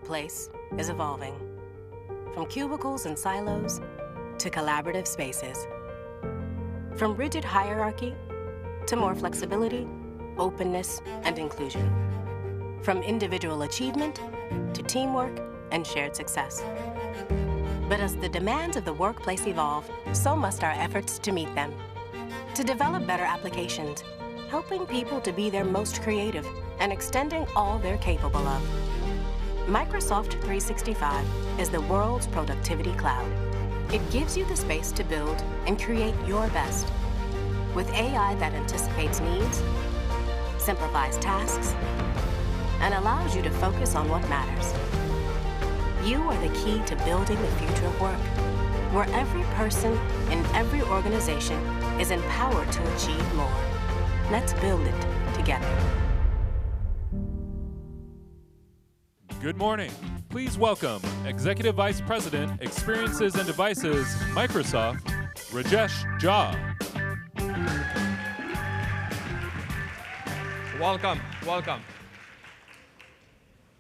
workplace is evolving. From cubicles and silos to collaborative spaces. From rigid hierarchy to more flexibility, openness, and inclusion. From individual achievement to teamwork and shared success. But as the demands of the workplace evolve, so must our efforts to meet them. To develop better applications, helping people to be their most creative and extending all they're capable of. Microsoft 365 is the world's productivity cloud. It gives you the space to build and create your best. With AI that anticipates needs, simplifies tasks, and allows you to focus on what matters. You are the key to building the future of work, where every person in every organization is empowered to achieve more. Let's build it together. Good morning. Please welcome Executive Vice President, Experiences and Devices, Microsoft, Rajesh Jha. Welcome.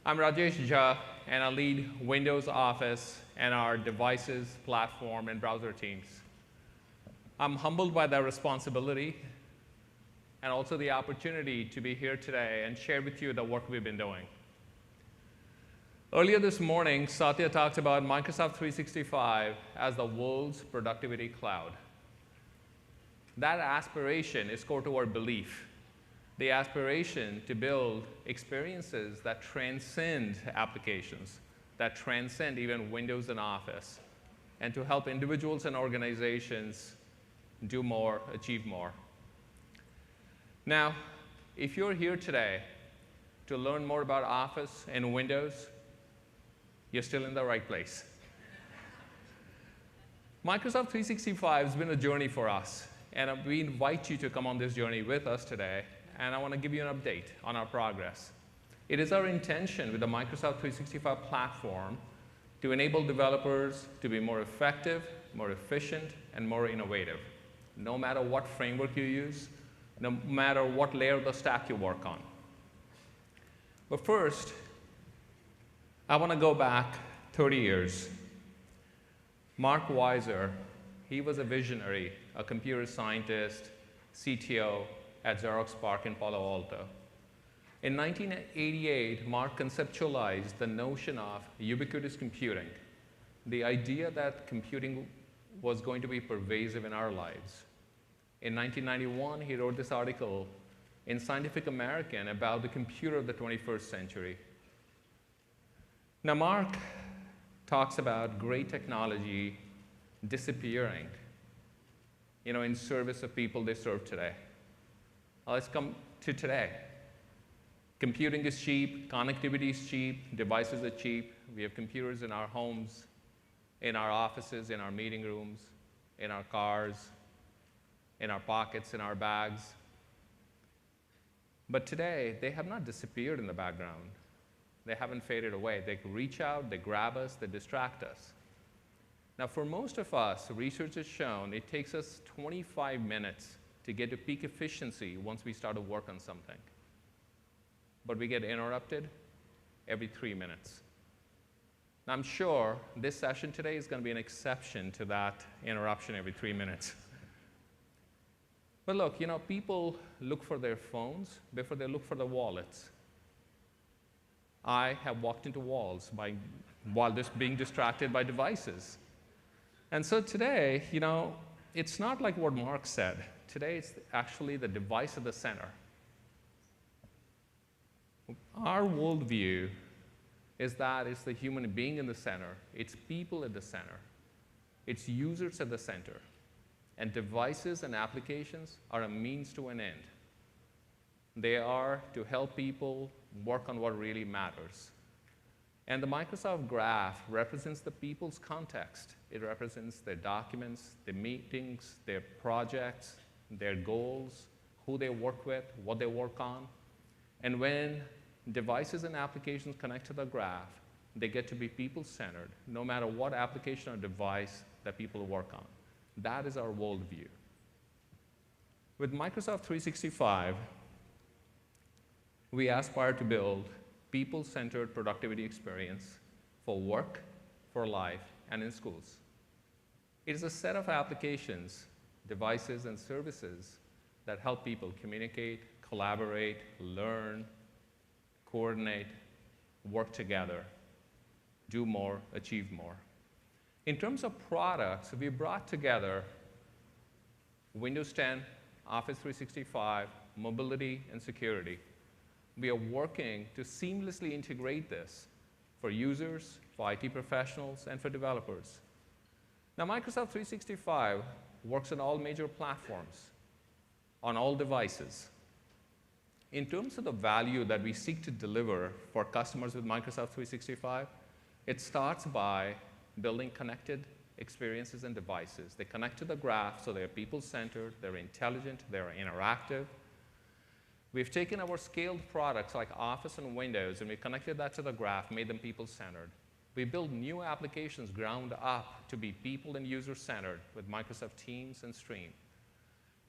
I'm Rajesh Jha, and I lead Windows Office and our devices, platform, and browser teams. I'm humbled by that responsibility and also the opportunity to be here today and share with you the work we've been doing. Earlier this morning, Satya talked about Microsoft 365 as the world's productivity cloud. That aspiration is core to our belief. The aspiration to build experiences that transcend applications, that transcend even Windows and Office, and to help individuals and organizations do more, achieve more. Now, if you're here today to learn more about Office and Windows, you're still in the right place. Microsoft 365 has been a journey for us, and we invite you to come on this journey with us today. And I want to give you an update on our progress. It is our intention with the Microsoft 365 platform to enable developers to be more effective, more efficient, and more innovative, no matter what framework you use, no matter what layer of the stack you work on. But first, I want to go back 30 years. Mark Weiser, he was a visionary, a computer scientist, CTO, at Xerox PARC in Palo Alto. In 1988, Mark conceptualized the notion of ubiquitous computing, the idea that computing was going to be pervasive in our lives. In 1991, he wrote this article in Scientific American about the computer of the 21st century. Now, Mark talks about great technology disappearing, in service of people they serve today. Let's come to today. Computing is cheap, connectivity is cheap, devices are cheap. We have computers in our homes, in our offices, in our meeting rooms, in our cars, in our pockets, in our bags. But today, they have not disappeared in the background. They haven't faded away. They reach out, they grab us, they distract us. Now, for most of us, research has shown it takes us 25 minutes to get to peak efficiency once we start to work on something. But we get interrupted every 3 minutes. Now, I'm sure this session today is going to be an exception to that interruption every 3 minutes. But look, people look for their phones before they look for their wallets. I have walked into walls while just being distracted by devices. And so today, it's not like what Mark said. Today, it's actually the device at the center. Our worldview is that it's the human being in the center, it's people at the center, it's users at the center, and devices and applications are a means to an end. They are to help people work on what really matters. And the Microsoft Graph represents the people's context. It represents their documents, their meetings, their projects, their goals, who they work with, what they work on. And when devices and applications connect to the graph, they get to be people-centered, no matter what application or device that people work on. That is our worldview. With Microsoft 365, we aspire to build people-centered productivity experience for work, for life, and in schools. It is a set of applications, devices, and services that help people communicate, collaborate, learn, coordinate, work together, do more, achieve more. In terms of products, we brought together Windows 10, Office 365, mobility, and security. We are working to seamlessly integrate this for users, for IT professionals, and for developers. Now, Microsoft 365 works on all major platforms, on all devices. In terms of the value that we seek to deliver for customers with Microsoft 365, it starts by building connected experiences and devices. They connect to the graph, so they're people-centered, they're intelligent, they're interactive. We've taken our scaled products like Office and Windows, and we connected that to the graph, made them people-centered. We build new applications ground up to be people and user-centered with Microsoft Teams and Stream.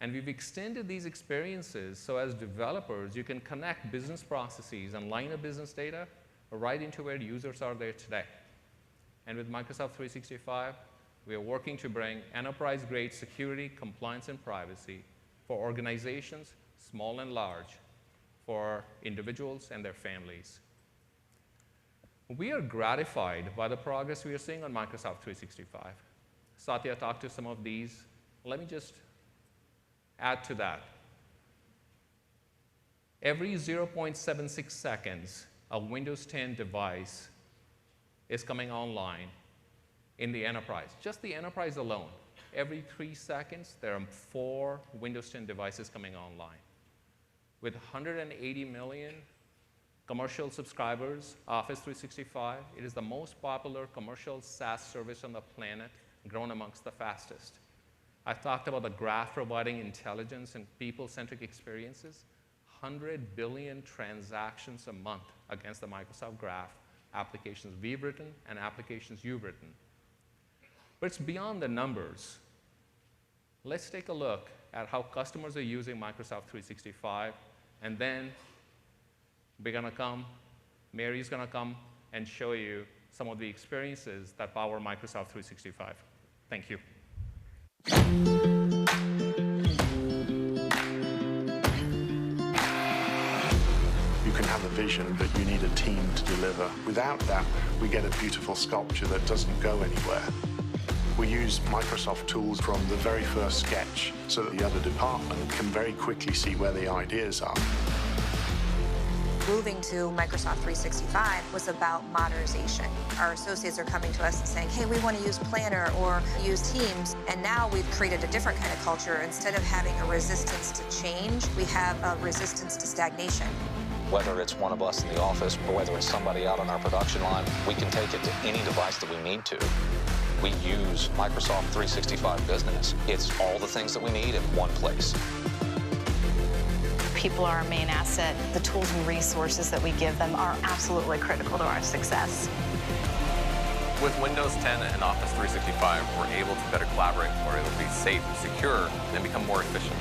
And we've extended these experiences so as developers, you can connect business processes and line of business data right into where users are there today. And with Microsoft 365, we are working to bring enterprise-grade security, compliance, and privacy for organizations, small and large, for individuals and their families. We are gratified by the progress we are seeing on Microsoft 365. Satya talked to some of these. Let me just add to that. Every 0.76 seconds, a Windows 10 device is coming online in the enterprise. Just the enterprise alone. Every 3 seconds, there are 4 Windows 10 devices coming online. With 180 million commercial subscribers, Office 365, it is the most popular commercial SaaS service on the planet, grown amongst the fastest. I've talked about the graph providing intelligence and people-centric experiences. 100 billion transactions a month against the Microsoft Graph, applications we've written and applications you've written. But it's beyond the numbers. Let's take a look at how customers are using Microsoft 365, and then Mary's going to come and show you some of the experiences that power Microsoft 365. Thank you. You can have a vision, but you need a team to deliver. Without that, we get a beautiful sculpture that doesn't go anywhere. We use Microsoft tools from the very first sketch so that the other department can very quickly see where the ideas are. Moving to Microsoft 365 was about modernization. Our associates are coming to us and saying, hey, we want to use Planner or use Teams, and now we've created a different kind of culture. Instead of having a resistance to change, we have a resistance to stagnation. Whether it's one of us in the office or whether it's somebody out on our production line, we can take it to any device that we need to. We use Microsoft 365 Business. It's all the things that we need in one place. People are our main asset. The tools and resources that we give them are absolutely critical to our success. With Windows 10 and Office 365, we're able to better collaborate, we're able to be safe, secure, and become more efficient.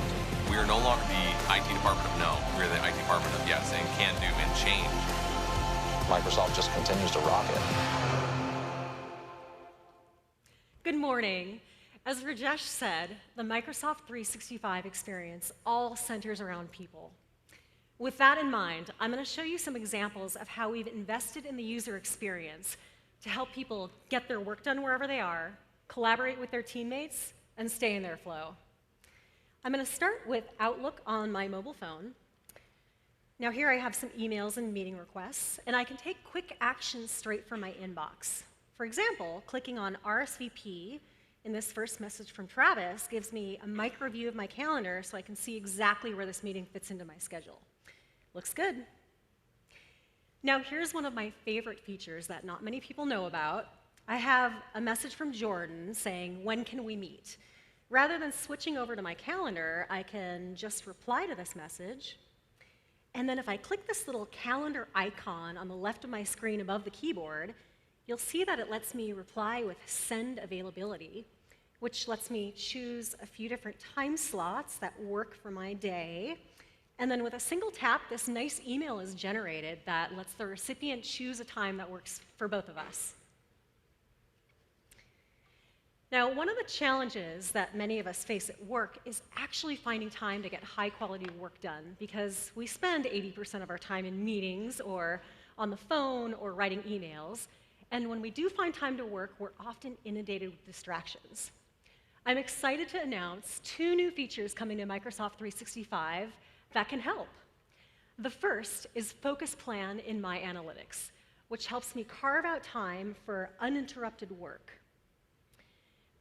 We are no longer the IT department of no, we're the IT department of yes and can do and change. Microsoft just continues to rock it. Good morning. As Rajesh said, the Microsoft 365 experience all centers around people. With that in mind, I'm going to show you some examples of how we've invested in the user experience to help people get their work done wherever they are, collaborate with their teammates, and stay in their flow. I'm going to start with Outlook on my mobile phone. Now here I have some emails and meeting requests, and I can take quick actions straight from my inbox. For example, clicking on RSVP in this first message from Travis gives me a micro view of my calendar so I can see exactly where this meeting fits into my schedule. Looks good. Now here's one of my favorite features that not many people know about. I have a message from Jordan saying, when can we meet? Rather than switching over to my calendar, I can just reply to this message. And then if I click this little calendar icon on the left of my screen above the keyboard, you'll see that it lets me reply with send availability, which lets me choose a few different time slots that work for my day. And then with a single tap, this nice email is generated that lets the recipient choose a time that works for both of us. Now, one of the challenges that many of us face at work is actually finding time to get high-quality work done, because we spend 80% of our time in meetings or on the phone or writing emails, and when we do find time to work, we're often inundated with distractions. I'm excited to announce 2 new features coming to Microsoft 365 that can help. The first is Focus Plan in My Analytics, which helps me carve out time for uninterrupted work.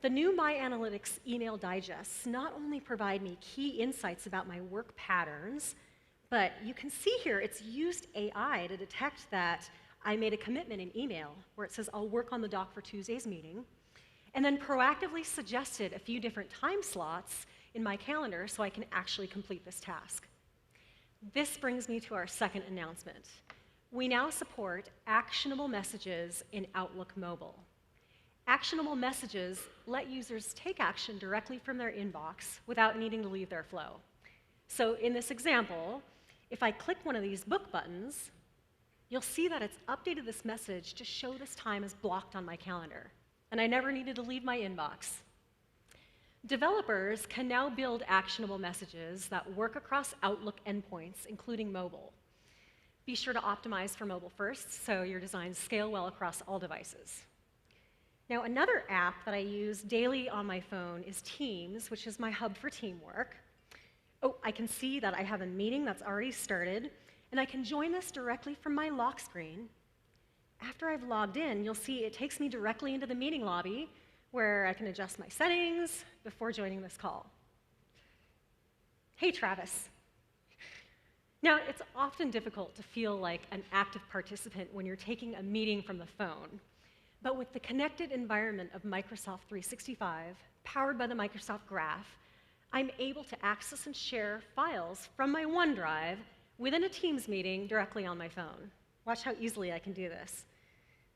The new My Analytics email digests not only provide me key insights about my work patterns, but you can see here it's used AI to detect that I made a commitment in email where it says I'll work on the doc for Tuesday's meeting, and then proactively suggested a few different time slots in my calendar so I can actually complete this task. This brings me to our second announcement. We now support actionable messages in Outlook Mobile. Actionable messages let users take action directly from their inbox without needing to leave their flow. So in this example, if I click one of these book buttons, you'll see that it's updated this message to show this time is blocked on my calendar, and I never needed to leave my inbox. Developers can now build actionable messages that work across Outlook endpoints, including mobile. Be sure to optimize for mobile first so your designs scale well across all devices. Now, another app that I use daily on my phone is Teams, which is my hub for teamwork. Oh, I can see that I have a meeting that's already started, and I can join this directly from my lock screen. After I've logged in, you'll see it takes me directly into the meeting lobby, where I can adjust my settings before joining this call. Hey, Travis. Now, it's often difficult to feel like an active participant when you're taking a meeting from the phone. But with the connected environment of Microsoft 365, powered by the Microsoft Graph, I'm able to access and share files from my OneDrive within a Teams meeting directly on my phone. Watch how easily I can do this.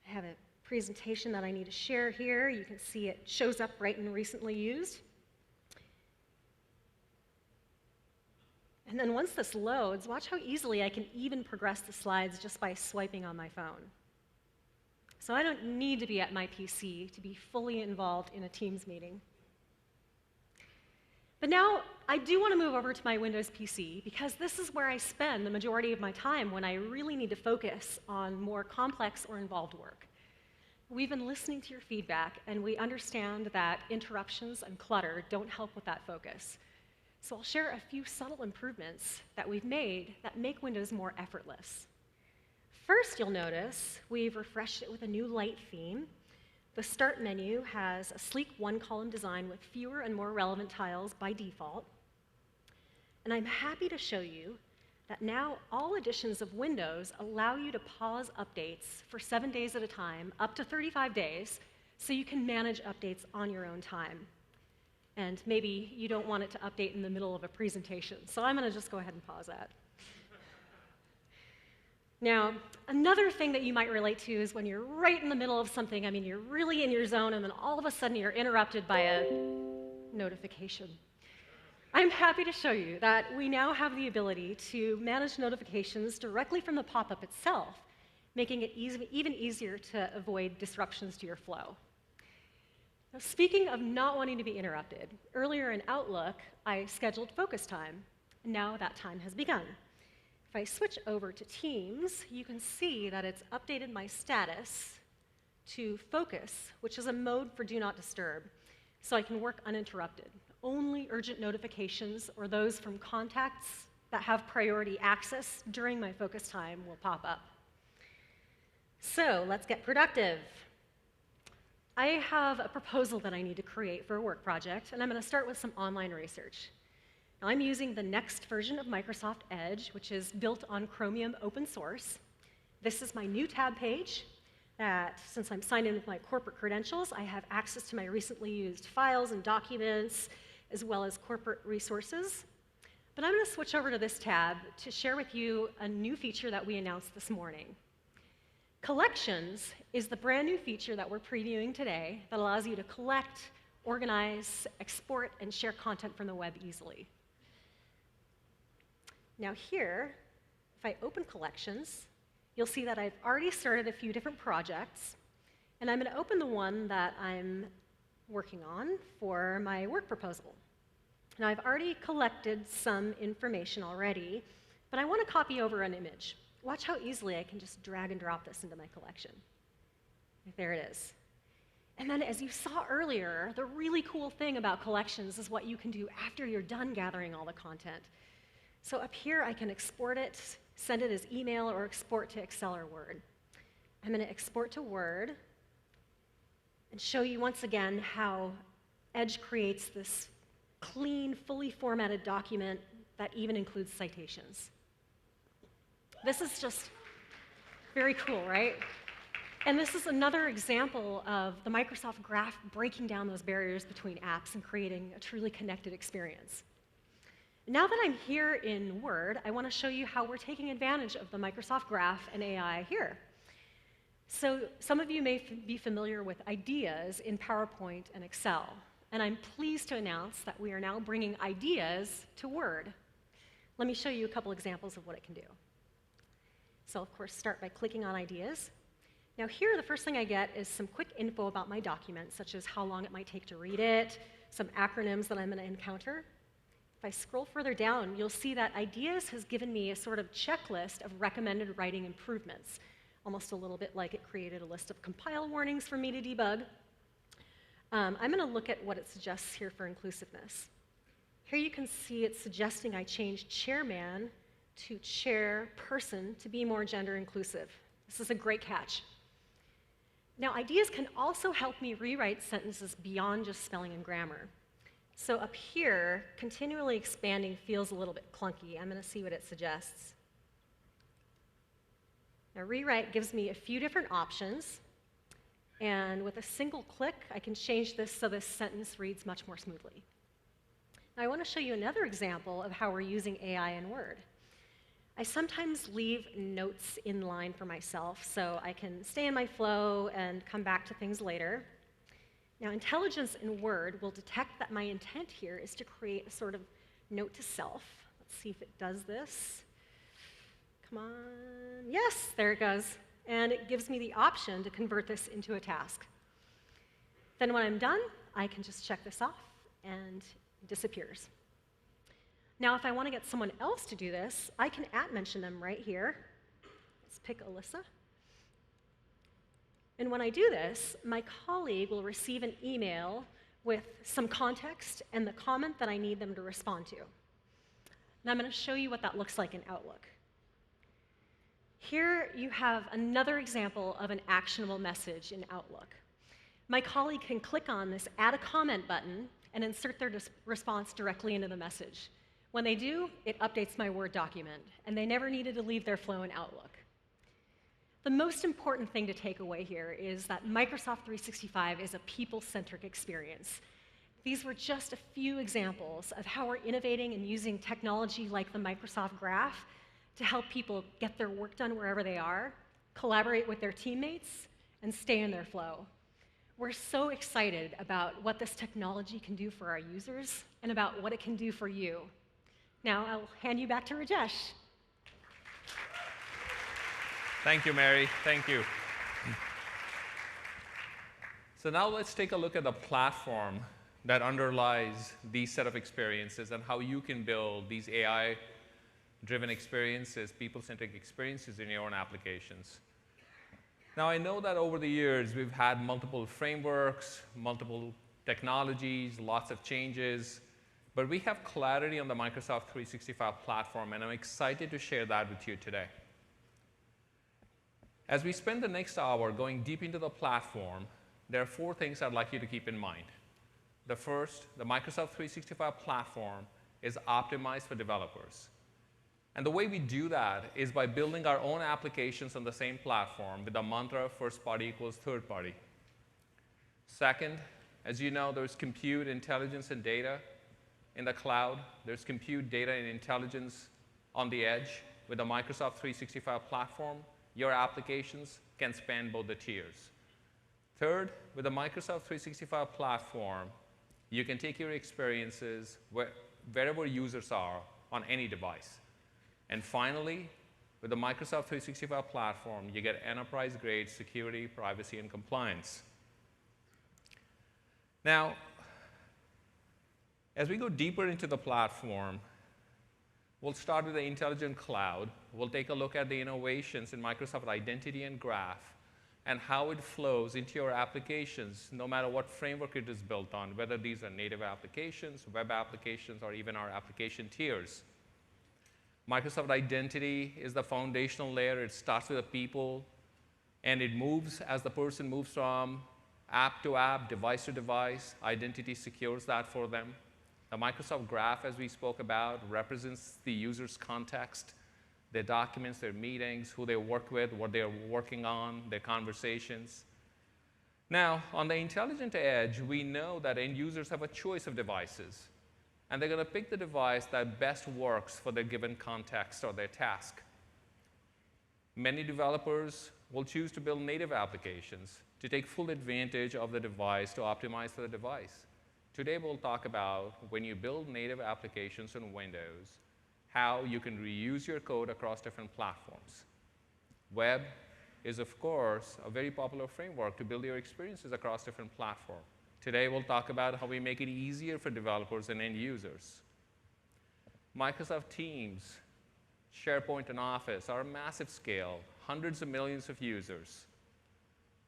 I have a presentation that I need to share here. You can see it shows up right in recently used. And then once this loads, watch how easily I can even progress the slides just by swiping on my phone. So I don't need to be at my PC to be fully involved in a Teams meeting. But now I do want to move over to my Windows PC because this is where I spend the majority of my time when I really need to focus on more complex or involved work. We've been listening to your feedback, and we understand that interruptions and clutter don't help with that focus. So I'll share a few subtle improvements that we've made that make Windows more effortless. First, you'll notice we've refreshed it with a new light theme. The Start menu has a sleek one-column design with fewer and more relevant tiles by default. And I'm happy to show you that now all editions of Windows allow you to pause updates for 7 days at a time, up to 35 days, so you can manage updates on your own time. And maybe you don't want it to update in the middle of a presentation, so I'm going to just go ahead and pause that. Now, another thing that you might relate to is when you're right in the middle of something, I mean, you're really in your zone, and then all of a sudden you're interrupted by a notification. I'm happy to show you that we now have the ability to manage notifications directly from the pop-up itself, making it even easier to avoid disruptions to your flow. Now, speaking of not wanting to be interrupted, earlier in Outlook, I scheduled focus time, and now that time has begun. If I switch over to Teams, you can see that it's updated my status to Focus, which is a mode for Do Not Disturb, so I can work uninterrupted. Only urgent notifications or those from contacts that have priority access during my focus time will pop up. So let's get productive. I have a proposal that I need to create for a work project, and I'm going to start with some online research. Now, I'm using the next version of Microsoft Edge, which is built on Chromium open source. This is my new tab page that, since I'm signed in with my corporate credentials, I have access to my recently used files and documents, as well as corporate resources. But I'm going to switch over to this tab to share with you a new feature that we announced this morning. Collections is the brand new feature that we're previewing today that allows you to collect, organize, export, and share content from the web easily. Now here, if I open Collections, you'll see that I've already started a few different projects, and I'm going to open the one that I'm working on for my work proposal. Now, I've already collected some information already, but I want to copy over an image. Watch how easily I can just drag and drop this into my collection. There it is. And then, as you saw earlier, the really cool thing about Collections is what you can do after you're done gathering all the content. So up here, I can export it, send it as email, or export to Excel or Word. I'm going to export to Word and show you once again how Edge creates this clean, fully formatted document that even includes citations. This is just very cool, right? And this is another example of the Microsoft Graph breaking down those barriers between apps and creating a truly connected experience. Now that I'm here in Word, I want to show you how we're taking advantage of the Microsoft Graph and AI here. So some of you may be familiar with Ideas in PowerPoint and Excel, and I'm pleased to announce that we are now bringing Ideas to Word. Let me show you a couple examples of what it can do. So I'll, of course, start by clicking on Ideas. Now here, the first thing I get is some quick info about my document, such as how long it might take to read it, some acronyms that I'm going to encounter. If I scroll further down, you'll see that Ideas has given me a sort of checklist of recommended writing improvements, almost a little bit like it created a list of compile warnings for me to debug. I'm going to look at what it suggests here for inclusiveness. Here you can see it's suggesting I change chairman to chairperson to be more gender inclusive. This is a great catch. Now, Ideas can also help me rewrite sentences beyond just spelling and grammar. So up here, continually expanding feels a little bit clunky. I'm going to see what it suggests. Now, rewrite gives me a few different options. And with a single click, I can change this so this sentence reads much more smoothly. Now, I want to show you another example of how we're using AI in Word. I sometimes leave notes in line for myself so I can stay in my flow and come back to things later. Now, intelligence in Word will detect that my intent here is to create a sort of note to self. Let's see if it does this. Come on. Yes, there it goes. And it gives me the option to convert this into a task. Then when I'm done, I can just check this off and it disappears. Now, if I want to get someone else to do this, I can @mention them right here. Let's pick Alyssa. And when I do this, my colleague will receive an email with some context and the comment that I need them to respond to. Now I'm going to show you what that looks like in Outlook. Here you have another example of an actionable message in Outlook. My colleague can click on this Add a Comment button and insert their response directly into the message. When they do, it updates my Word document, and they never needed to leave their flow in Outlook. The most important thing to take away here is that Microsoft 365 is a people-centric experience. These were just a few examples of how we're innovating and using technology like the Microsoft Graph to help people get their work done wherever they are, collaborate with their teammates, and stay in their flow. We're so excited about what this technology can do for our users and about what it can do for you. Now I'll hand you back to Rajesh. Thank you, Mary. Thank you. So now let's take a look at the platform that underlies these set of experiences and how you can build these AI-driven experiences, people-centric experiences in your own applications. Now, I know that over the years, we've had multiple frameworks, multiple technologies, lots of changes, but we have clarity on the Microsoft 365 platform, and I'm excited to share that with you today. As we spend the next hour going deep into the platform, there are 4 things I'd like you to keep in mind. The first, the Microsoft 365 platform is optimized for developers. And the way we do that is by building our own applications on the same platform with the mantra first party equals third party. Second, as you know, there's compute, intelligence, and data in the cloud. There's compute, data, and intelligence on the edge. With the Microsoft 365 platform, your applications can span both the tiers. Third, with the Microsoft 365 platform, you can take your experiences wherever users are on any device. And finally, with the Microsoft 365 platform, you get enterprise-grade security, privacy, and compliance. Now, as we go deeper into the platform, we'll start with the intelligent cloud. We'll take a look at the innovations in Microsoft Identity and Graph and how it flows into your applications, no matter what framework it is built on, whether these are native applications, web applications, or even our application tiers. Microsoft Identity is the foundational layer. It starts with the people, and it moves as the person moves from app to app, device to device. Identity secures that for them. The Microsoft Graph, as we spoke about, represents the user's context, their documents, their meetings, who they work with, what they're working on, their conversations. Now, on the intelligent edge, we know that end users have a choice of devices, and they're going to pick the device that best works for their given context or their task. Many developers will choose to build native applications to take full advantage of the device to optimize for the device. Today, we'll talk about when you build native applications on Windows, how you can reuse your code across different platforms. Web is, of course, a very popular framework to build your experiences across different platforms. Today, we'll talk about how we make it easier for developers and end users. Microsoft Teams, SharePoint, and Office are a massive scale, hundreds of millions of users.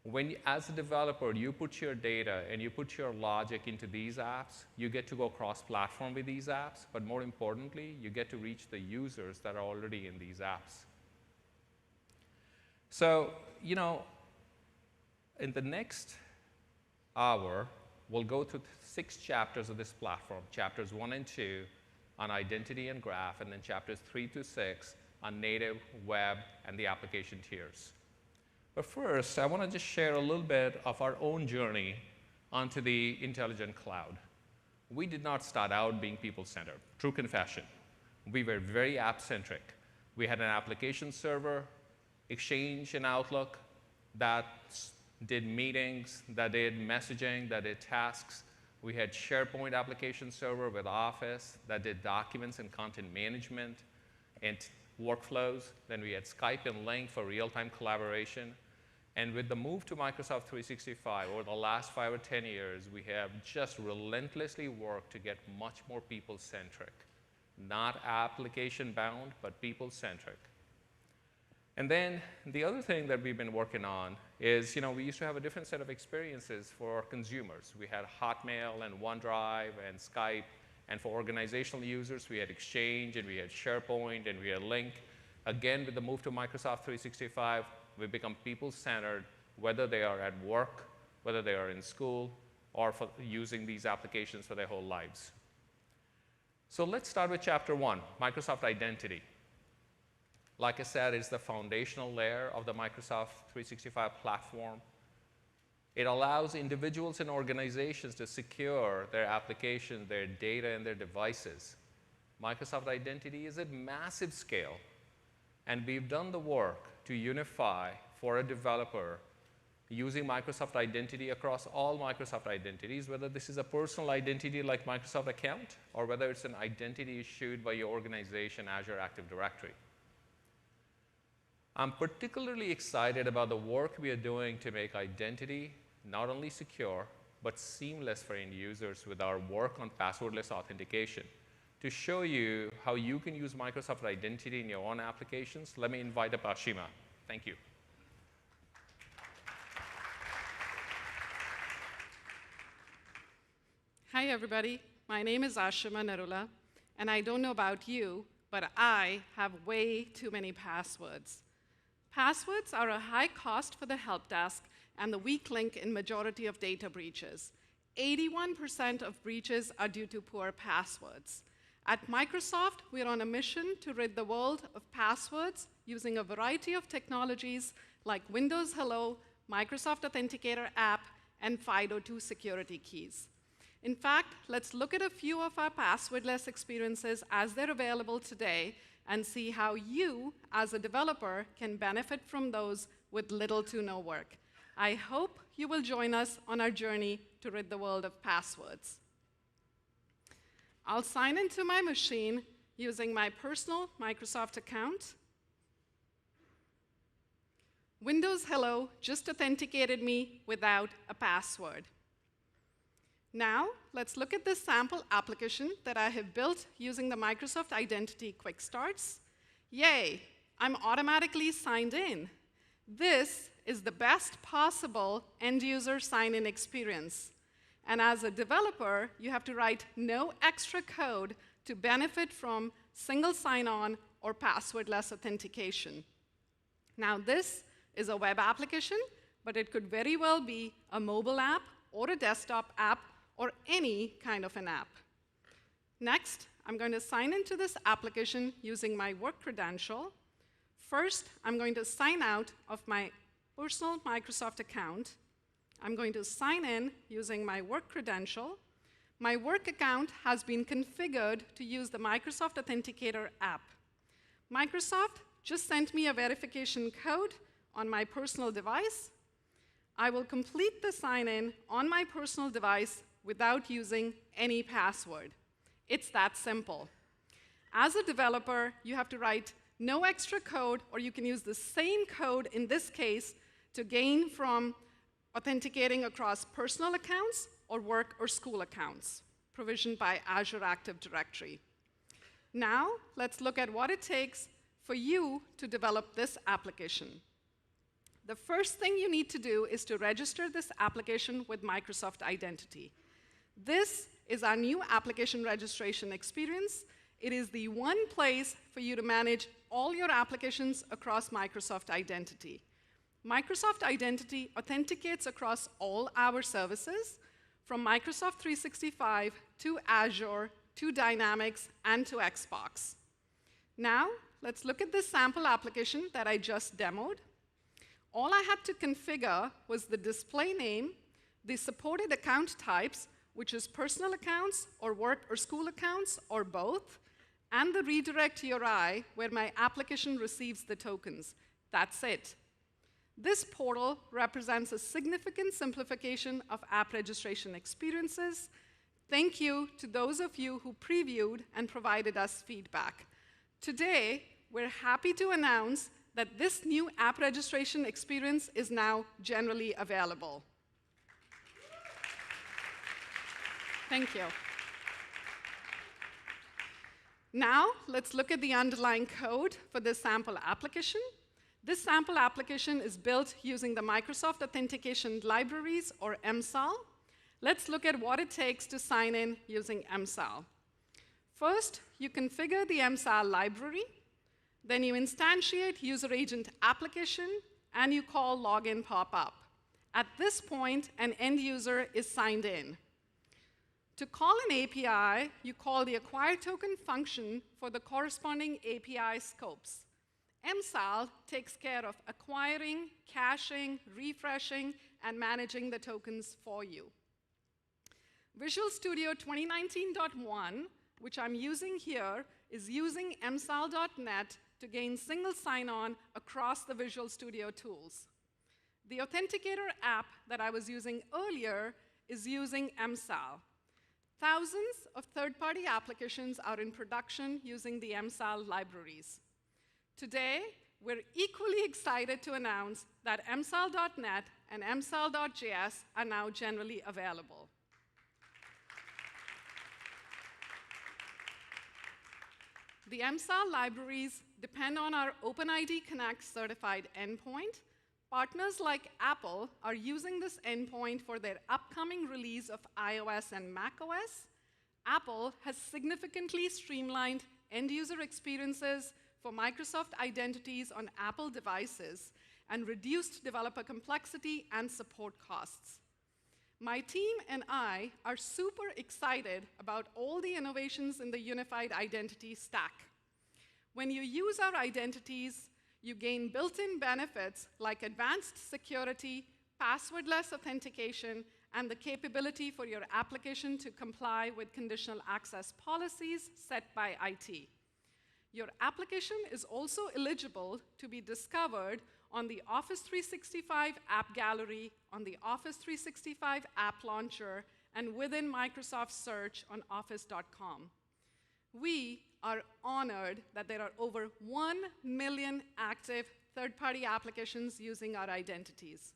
When, as a developer, you put your data and you put your logic into these apps, you get to go cross-platform with these apps, but more importantly, you get to reach the users that are already in these apps. So, you know, in the next hour, we'll go through 6 chapters of this platform, chapters 1 and 2 on identity and graph, and then chapters 3 to 6 on native, web, and the application tiers. But first, I want to just share a little bit of our own journey onto the intelligent cloud. We did not start out being people-centered, true confession. We were very app-centric. We had an application server, Exchange and Outlook, that did meetings, that did messaging, that did tasks. We had SharePoint application server with Office that did documents and content management and workflows. Then we had Skype and Lync for real-time collaboration. And with the move to Microsoft 365 over the last 5 or 10 years, we have just relentlessly worked to get much more people-centric. Not application-bound, but people-centric. And then the other thing that we've been working on is, you know, we used to have a different set of experiences for consumers. We had Hotmail and OneDrive and Skype. And for organizational users, we had Exchange, and we had SharePoint, and we had Lync. Again, with the move to Microsoft 365, we become people-centered, whether they are at work, whether they are in school, or for using these applications for their whole lives. So let's start with chapter 1, Microsoft Identity. Like I said, it's the foundational layer of the Microsoft 365 platform. It allows individuals and organizations to secure their applications, their data, and their devices. Microsoft Identity is at massive scale, and we've done the work to unify for a developer using Microsoft Identity across all Microsoft identities, whether this is a personal identity like Microsoft Account, or whether it's an identity issued by your organization, Azure Active Directory. I'm particularly excited about the work we are doing to make identity not only secure, but seamless for end users with our work on passwordless authentication. To show you how you can use Microsoft Identity in your own applications, let me invite up Ashima. Thank you. Hi, everybody. My name is Ashima Narula, and I don't know about you, but I have way too many passwords. Passwords are a high cost for the help desk and the weak link in majority of data breaches. 81% of breaches are due to poor passwords. At Microsoft, we're on a mission to rid the world of passwords using a variety of technologies like Windows Hello, Microsoft Authenticator app, and FIDO2 security keys. In fact, let's look at a few of our passwordless experiences as they're available today and see how you, as a developer, can benefit from those with little to no work. I hope you will join us on our journey to rid the world of passwords. I'll sign into my machine using my personal Microsoft account. Windows Hello just authenticated me without a password. Now, let's look at this sample application that I have built using the Microsoft Identity Quick Starts. Yay, I'm automatically signed in. This is the best possible end-user sign-in experience. And as a developer, you have to write no extra code to benefit from single sign-on or passwordless authentication. Now, this is a web application, but it could very well be a mobile app or a desktop app or any kind of an app. Next, I'm going to sign into this application using my work credential. First, I'm going to sign out of my personal Microsoft account. I'm going to sign in using my work credential. My work account has been configured to use the Microsoft Authenticator app. Microsoft just sent me a verification code on my personal device. I will complete the sign-in on my personal device without using any password. It's that simple. As a developer, you have to write no extra code, or you can use the same code in this case to gain from authenticating across personal accounts or work or school accounts, provisioned by Azure Active Directory. Now, let's look at what it takes for you to develop this application. The first thing you need to do is to register this application with Microsoft Identity. This is our new application registration experience. It is the one place for you to manage all your applications across Microsoft Identity. Microsoft Identity authenticates across all our services, from Microsoft 365 to Azure to Dynamics and to Xbox. Now, let's look at this sample application that I just demoed. All I had to configure was the display name, the supported account types, which is personal accounts or work or school accounts or both, and the redirect URI where my application receives the tokens. That's it. This portal represents a significant simplification of app registration experiences. Thank you to those of you who previewed and provided us feedback. Today, we're happy to announce that this new app registration experience is now generally available. Thank you. Now, let's look at the underlying code for this sample application. This sample application is built using the Microsoft Authentication Libraries, or MSAL. Let's look at what it takes to sign in using MSAL. First, you configure the MSAL library. Then you instantiate user agent application, and you call login pop-up. At this point, an end user is signed in. To call an API, you call the acquire token function for the corresponding API scopes. MSAL takes care of acquiring, caching, refreshing, and managing the tokens for you. Visual Studio 2019.1, which I'm using here, is using MSAL.net to gain single sign-on across the Visual Studio tools. The Authenticator app that I was using earlier is using MSAL. Thousands of third-party applications are in production using the MSAL libraries. Today, we're equally excited to announce that MSAL.net and MSAL.js are now generally available. The MSAL libraries depend on our OpenID Connect certified endpoint. Partners like Apple are using this endpoint for their upcoming release of iOS and macOS. Apple has significantly streamlined end-user experiences for Microsoft identities on Apple devices and reduced developer complexity and support costs. My team and I are super excited about all the innovations in the unified identity stack. When you use our identities, you gain built-in benefits like advanced security, passwordless authentication, and the capability for your application to comply with conditional access policies set by IT. Your application is also eligible to be discovered on the Office 365 App Gallery, on the Office 365 App Launcher, and within Microsoft Search on office.com. We are honored that there are over 1 million active third-party applications using our identities.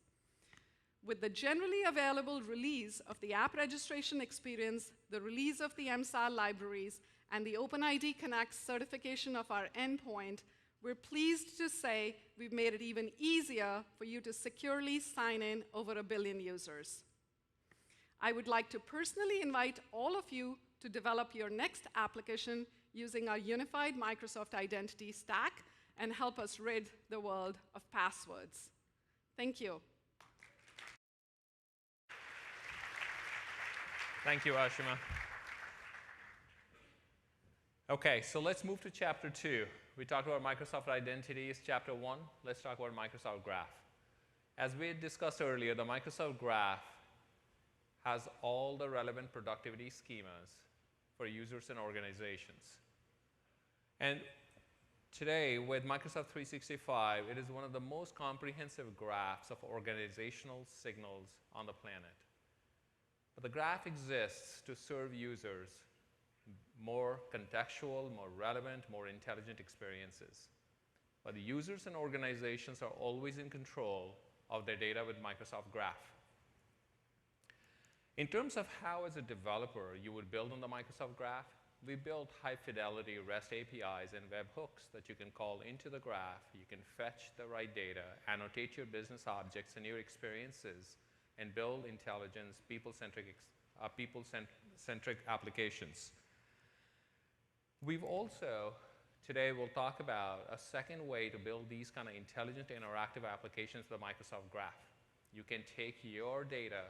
With the generally available release of the app registration experience, the release of the MSAL libraries, and the OpenID Connect certification of our endpoint, we're pleased to say we've made it even easier for you to securely sign in over 1 billion users. I would like to personally invite all of you to develop your next application using our unified Microsoft Identity Stack and help us rid the world of passwords. Thank you. Thank you, Ashima. OK, so let's move to Chapter 2. We talked about Microsoft Identities. Chapter 1, let's talk about Microsoft Graph. As we discussed earlier, the Microsoft Graph has all the relevant productivity schemas for users and organizations. And today, with Microsoft 365, it is one of the most comprehensive graphs of organizational signals on the planet. But the graph exists to serve users more contextual, more relevant, more intelligent experiences. But the users and organizations are always in control of their data with Microsoft Graph. In terms of how, as a developer, you would build on the Microsoft Graph, we built high-fidelity REST APIs and webhooks that you can call into the graph. You can fetch the right data, annotate your business objects and your experiences, and build intelligence, people-centric applications. We've also, today we'll talk about a second way to build these kind of intelligent interactive applications with the Microsoft Graph. You can take your data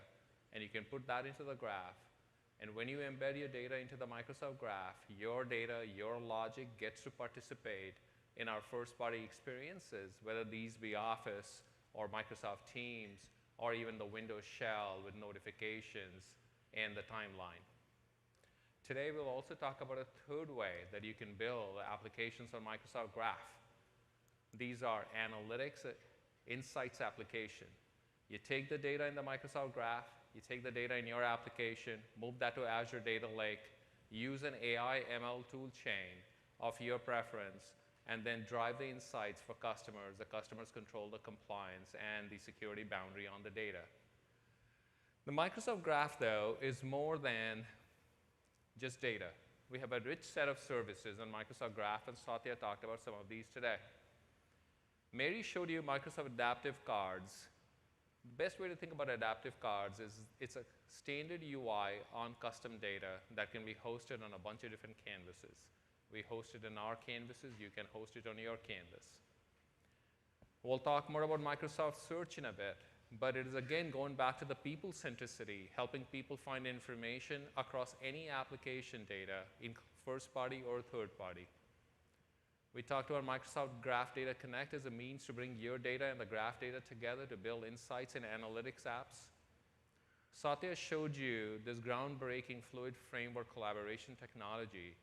and you can put that into the graph. And when you embed your data into the Microsoft Graph, your data, your logic gets to participate in our first-party experiences, whether these be Office or Microsoft Teams or even the Windows shell with notifications and the timeline. Today, we'll also talk about a third way that you can build applications on Microsoft Graph. These are analytics, insights application. You take the data in the Microsoft Graph, you take the data in your application, move that to Azure Data Lake, use an AI ML tool chain of your preference, and then drive the insights for customers. The customers control the compliance and the security boundary on the data. The Microsoft Graph, though, is more than just data. We have a rich set of services on Microsoft Graph, and Satya talked about some of these today. Mary showed you Microsoft Adaptive Cards. The best way to think about Adaptive Cards is it's a standard UI on custom data that can be hosted on a bunch of different canvases. We host it in our canvases. You can host it on your canvas. We'll talk more about Microsoft Search in a bit. But it is, again, going back to the people centricity, helping people find information across any application data in first party or third party. We talked about Microsoft Graph Data Connect as a means to bring your data and the graph data together to build insights and analytics apps. Satya showed you this groundbreaking fluid framework collaboration technology.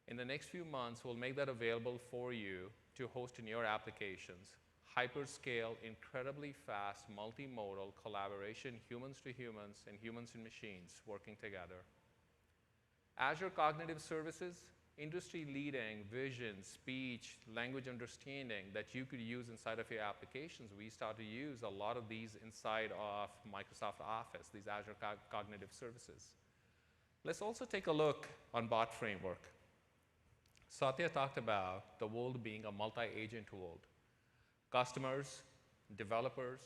In the next few months, we'll make that available for you to host in your applications. Hyperscale, incredibly fast, multimodal collaboration, humans to humans and humans and machines working together. Azure Cognitive Services, industry-leading vision, speech, language understanding that you could use inside of your applications. We start to use a lot of these inside of Microsoft Office, these Azure Cognitive Services. Let's also take a look on Bot Framework. Satya talked about the world being a multi-agent world. Customers, developers,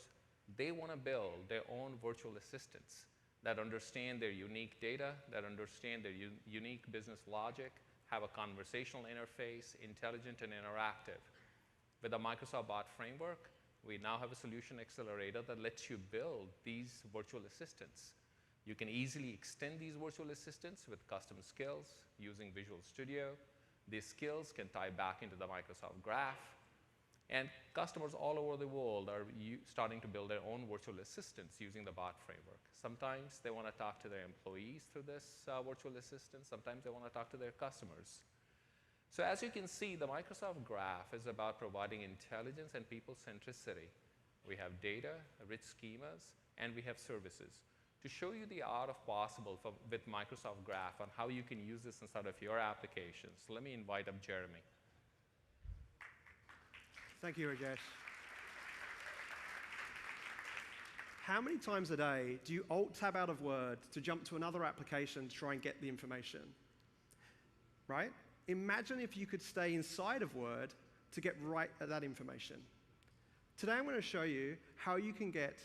they want to build their own virtual assistants that understand their unique data, that understand their unique business logic, have a conversational interface, intelligent and interactive. With the Microsoft Bot Framework, we now have a solution accelerator that lets you build these virtual assistants. You can easily extend these virtual assistants with custom skills using Visual Studio. These skills can tie back into the Microsoft Graph. And customers all over the world are starting to build their own virtual assistants using the Bot Framework. Sometimes they want to talk to their employees through this virtual assistant. Sometimes they want to talk to their customers. So as you can see, the Microsoft Graph is about providing intelligence and people centricity. We have data, rich schemas, and we have services. to show you the art of possible with Microsoft Graph and how you can use this inside of your applications. Let me invite up Jeremy. Thank you, Rajesh. How many times a day do you Alt-Tab out of Word to jump to another application to try and get the information? Right? Imagine if you could stay inside of Word to get right at that information. Today I'm going to show you how you can get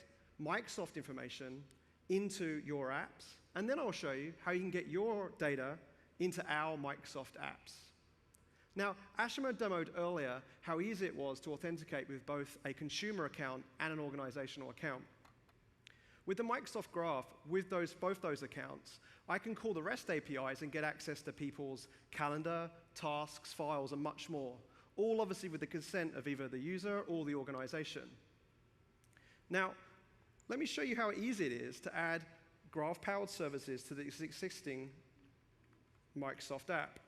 Microsoft information into your apps, and then I'll show you how you can get your data into our Microsoft apps. Now, Ashima demoed earlier how easy it was to authenticate with both a consumer account and an organizational account. With the Microsoft Graph, with both those accounts, I can call the REST APIs and get access to people's calendar, tasks, files, and much more, all obviously with the consent of either the user or the organization. Now, let me show you how easy it is to add Graph-powered services to this existing Microsoft app.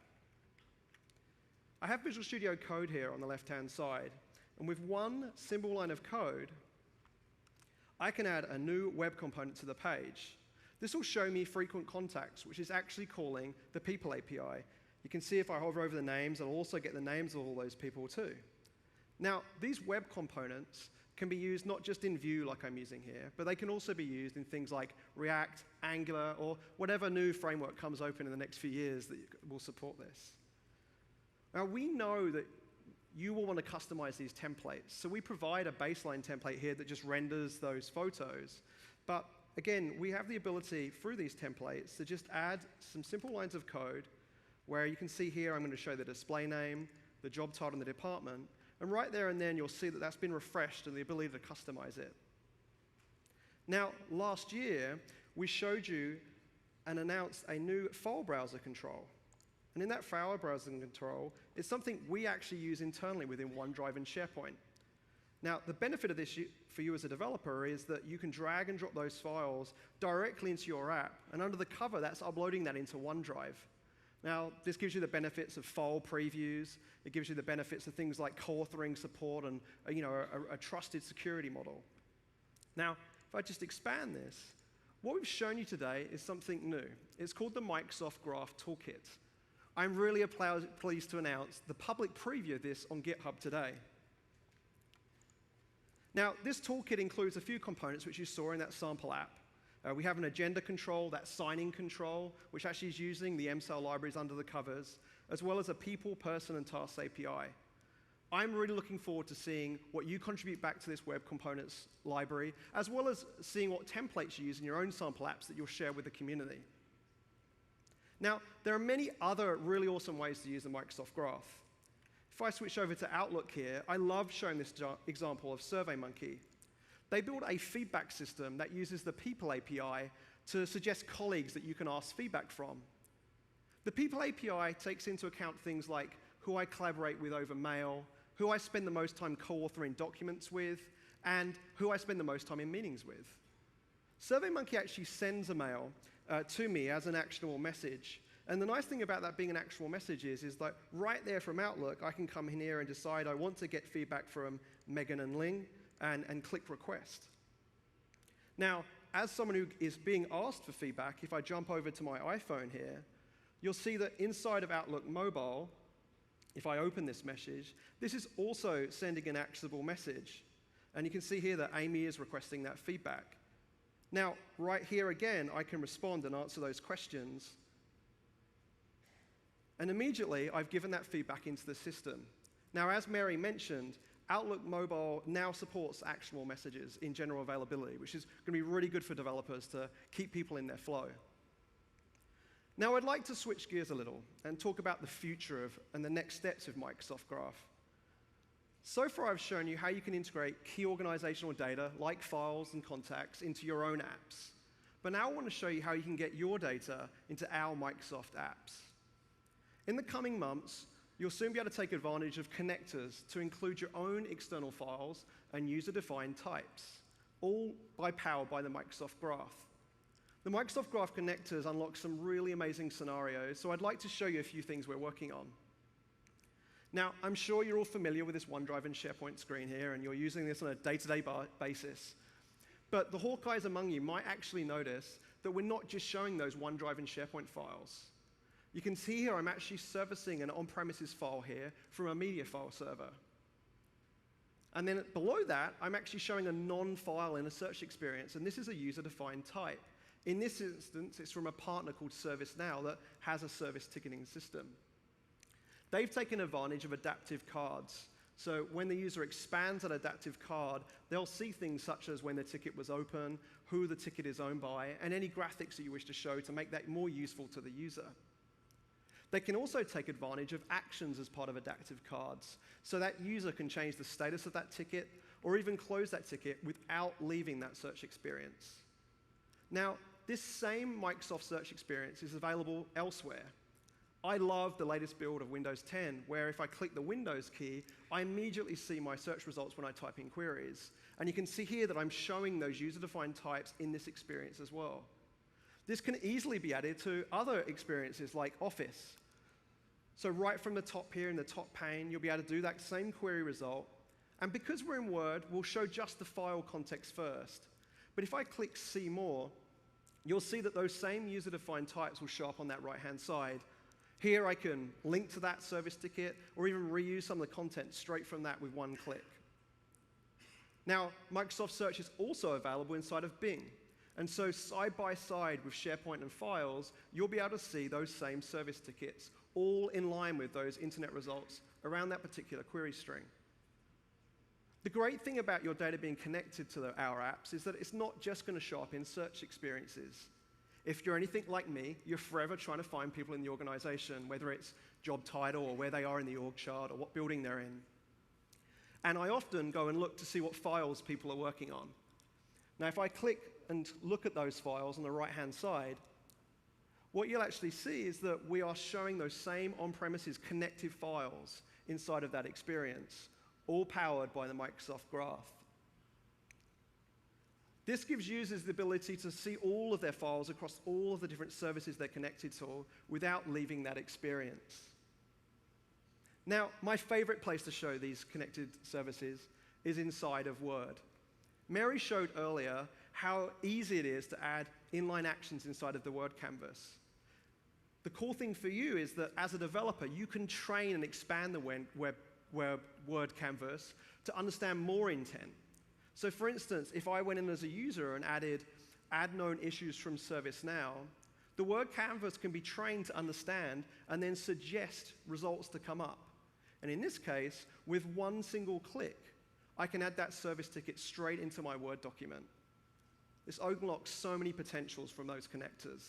I have Visual Studio Code here on the left-hand side, and with one simple line of code, I can add a new web component to the page. This will show me frequent contacts, which is actually calling the People API. You can see if I hover over the names, I'll also get the names of all those people too. Now, these web components can be used not just in Vue like I'm using here, but they can also be used in things like React, Angular, or whatever new framework comes open in the next few years that will support this. Now, we know that you will want to customize these templates. So we provide a baseline template here that just renders those photos. But again, we have the ability through these templates to just add some simple lines of code where you can see here I'm going to show the display name, the job title, and the department. And right there and then you'll see that that's been refreshed and the ability to customize it. Now, last year, we showed you and announced a new file browser control. And in that file browsing control, it's something we actually use internally within OneDrive and SharePoint. Now, the benefit of this for you as a developer is that you can drag and drop those files directly into your app. And under the cover, that's uploading that into OneDrive. Now, this gives you the benefits of file previews. It gives you the benefits of things like co-authoring support and a trusted security model. Now, if I just expand this, what we've shown you today is something new. It's called the Microsoft Graph Toolkit. I'm really pleased to announce the public preview of this on GitHub today. Now, this toolkit includes a few components which you saw in that sample app. We have an agenda control, that signing control, which actually is using the MSAL libraries under the covers, as well as a people, person, and tasks API. I'm really looking forward to seeing what you contribute back to this web components library, as well as seeing what templates you use in your own sample apps that you'll share with the community. Now, there are many other really awesome ways to use the Microsoft Graph. If I switch over to Outlook here, I love showing this example of SurveyMonkey. They built a feedback system that uses the People API to suggest colleagues that you can ask feedback from. The People API takes into account things like who I collaborate with over mail, who I spend the most time co-authoring documents with, and who I spend the most time in meetings with. SurveyMonkey actually sends a mail to me as an actionable message. And the nice thing about that being an actionable message is that right there from Outlook, I can come in here and decide I want to get feedback from Megan and Ling and click request. Now, as someone who is being asked for feedback, if I jump over to my iPhone here, you'll see that inside of Outlook Mobile, if I open this message, this is also sending an actionable message. And you can see here that Amy is requesting that feedback. Now, right here again, I can respond and answer those questions. And immediately, I've given that feedback into the system. Now, as Mary mentioned, Outlook Mobile now supports actionable messages in general availability, which is going to be really good for developers to keep people in their flow. Now, I'd like to switch gears a little and talk about the future and the next steps of Microsoft Graph. So far, I've shown you how you can integrate key organizational data, like files and contacts, into your own apps. But now I want to show you how you can get your data into our Microsoft apps. In the coming months, you'll soon be able to take advantage of connectors to include your own external files and user-defined types, all powered by the Microsoft Graph. The Microsoft Graph connectors unlock some really amazing scenarios, so I'd like to show you a few things we're working on. Now, I'm sure you're all familiar with this OneDrive and SharePoint screen here, and you're using this on a day-to-day basis. But the Hawkeyes among you might actually notice that we're not just showing those OneDrive and SharePoint files. You can see here I'm actually servicing an on-premises file here from a media file server. And then below that, I'm actually showing a non-file in a search experience, and this is a user-defined type. In this instance, it's from a partner called ServiceNow that has a service ticketing system. They've taken advantage of adaptive cards. So when the user expands an adaptive card, they'll see things such as when the ticket was open, who the ticket is owned by, and any graphics that you wish to show to make that more useful to the user. They can also take advantage of actions as part of adaptive cards, so that user can change the status of that ticket or even close that ticket without leaving that search experience. Now, this same Microsoft search experience is available elsewhere. I love the latest build of Windows 10, where if I click the Windows key, I immediately see my search results when I type in queries. And you can see here that I'm showing those user-defined types in this experience as well. This can easily be added to other experiences like Office. So right from the top here in the top pane, you'll be able to do that same query result. And because we're in Word, we'll show just the file context first. But if I click See More, you'll see that those same user-defined types will show up on that right-hand side. Here I can link to that service ticket or even reuse some of the content straight from that with one click. Now, Microsoft Search is also available inside of Bing. And so side by side with SharePoint and Files, you'll be able to see those same service tickets all in line with those internet results around that particular query string. The great thing about your data being connected to our apps is that it's not just going to show up in search experiences. If you're anything like me, you're forever trying to find people in the organization, whether it's job title or where they are in the org chart or what building they're in. And I often go and look to see what files people are working on. Now, if I click and look at those files on the right-hand side, what you'll actually see is that we are showing those same on-premises connected files inside of that experience, all powered by the Microsoft Graph. This gives users the ability to see all of their files across all of the different services they're connected to without leaving that experience. Now, my favorite place to show these connected services is inside of Word. Mary showed earlier how easy it is to add inline actions inside of the Word canvas. The cool thing for you is that as a developer, you can train and expand the Word canvas to understand more intent. So for instance, if I went in as a user and added add known issues from ServiceNow, the Word canvas can be trained to understand and then suggest results to come up. And in this case, with one single click, I can add that service ticket straight into my Word document. This unlocks so many potentials from those connectors.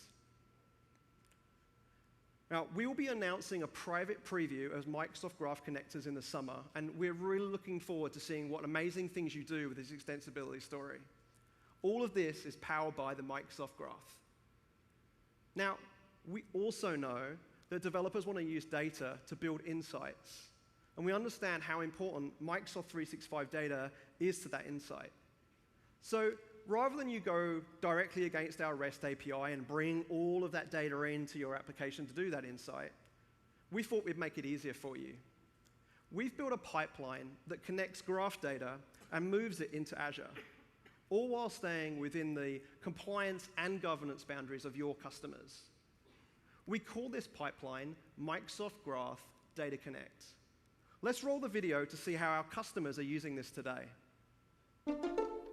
Now, we will be announcing a private preview of Microsoft Graph connectors in the summer, and we're really looking forward to seeing what amazing things you do with this extensibility story. All of this is powered by the Microsoft Graph. Now, we also know that developers want to use data to build insights, and we understand how important Microsoft 365 data is to that insight. So rather than you go directly against our REST API and bring all of that data into your application to do that insight, we thought we'd make it easier for you. We've built a pipeline that connects graph data and moves it into Azure, all while staying within the compliance and governance boundaries of your customers. We call this pipeline Microsoft Graph Data Connect. Let's roll the video to see how our customers are using this today.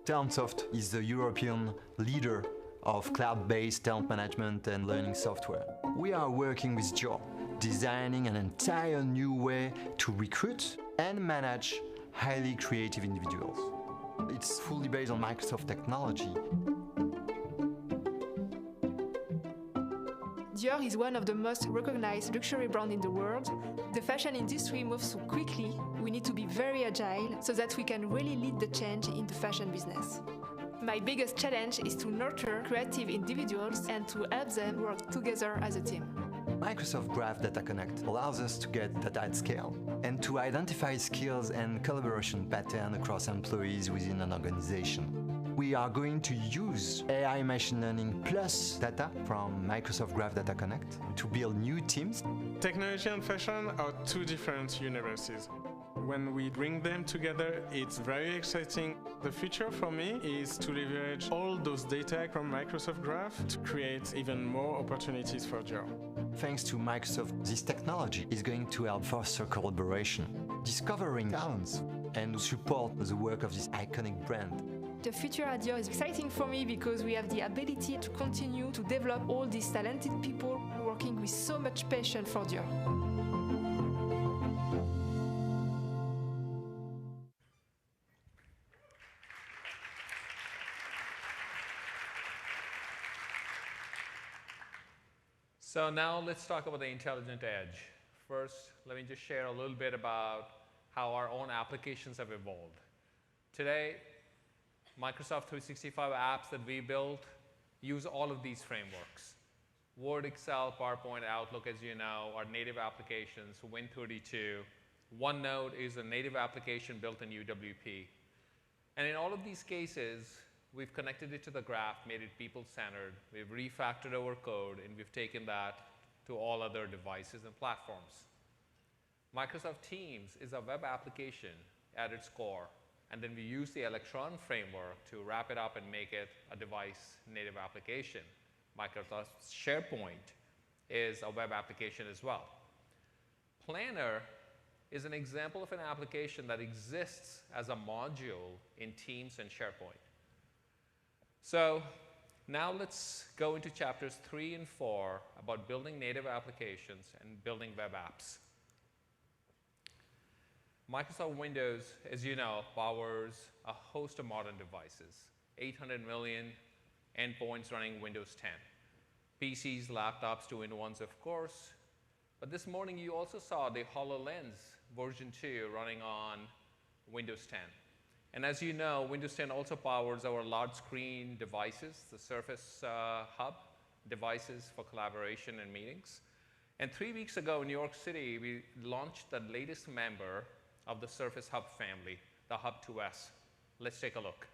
Talentsoft is the European leader of cloud-based talent management and learning software. We are working with Joe, designing an entire new way to recruit and manage highly creative individuals. It's fully based on Microsoft technology. Dior is one of the most recognized luxury brands in the world. The fashion industry moves so quickly, we need to be very agile so that we can really lead the change in the fashion business. My biggest challenge is to nurture creative individuals and to help them work together as a team. Microsoft Graph Data Connect allows us to get data at scale and to identify skills and collaboration patterns across employees within an organization. We are going to use AI machine learning plus data from Microsoft Graph Data Connect to build new teams. Technology and fashion are two different universes. When we bring them together, it's very exciting. The future for me is to leverage all those data from Microsoft Graph to create even more opportunities for Joe. Thanks to Microsoft, this technology is going to help foster collaboration, discovering talents, and support the work of this iconic brand. The future at Dior is exciting for me because we have the ability to continue to develop all these talented people working with so much passion for Dior. So now let's talk about the intelligent edge. First, let me just share a little bit about how our own applications have evolved. Today, Microsoft 365 apps that we built use all of these frameworks. Word, Excel, PowerPoint, Outlook, as you know, are native applications. Win32. OneNote is a native application built in UWP. And in all of these cases, we've connected it to the graph, made it people-centered. We've refactored our code, and we've taken that to all other devices and platforms. Microsoft Teams is a web application at its core. And then we use the Electron framework to wrap it up and make it a device-native application. Microsoft SharePoint is a web application as well. Planner is an example of an application that exists as a module in Teams and SharePoint. So now let's go into chapters 3 and 4 about building native applications and building web apps. Microsoft Windows, as you know, powers a host of modern devices, 800 million endpoints running Windows 10. PCs, laptops, 2-in-1s, of course. But this morning, you also saw the HoloLens version 2 running on Windows 10. And as you know, Windows 10 also powers our large screen devices, the Surface Hub devices for collaboration and meetings. And 3 weeks ago in New York City, we launched the latest member of the Surface Hub family, the Hub 2S. Let's take a look.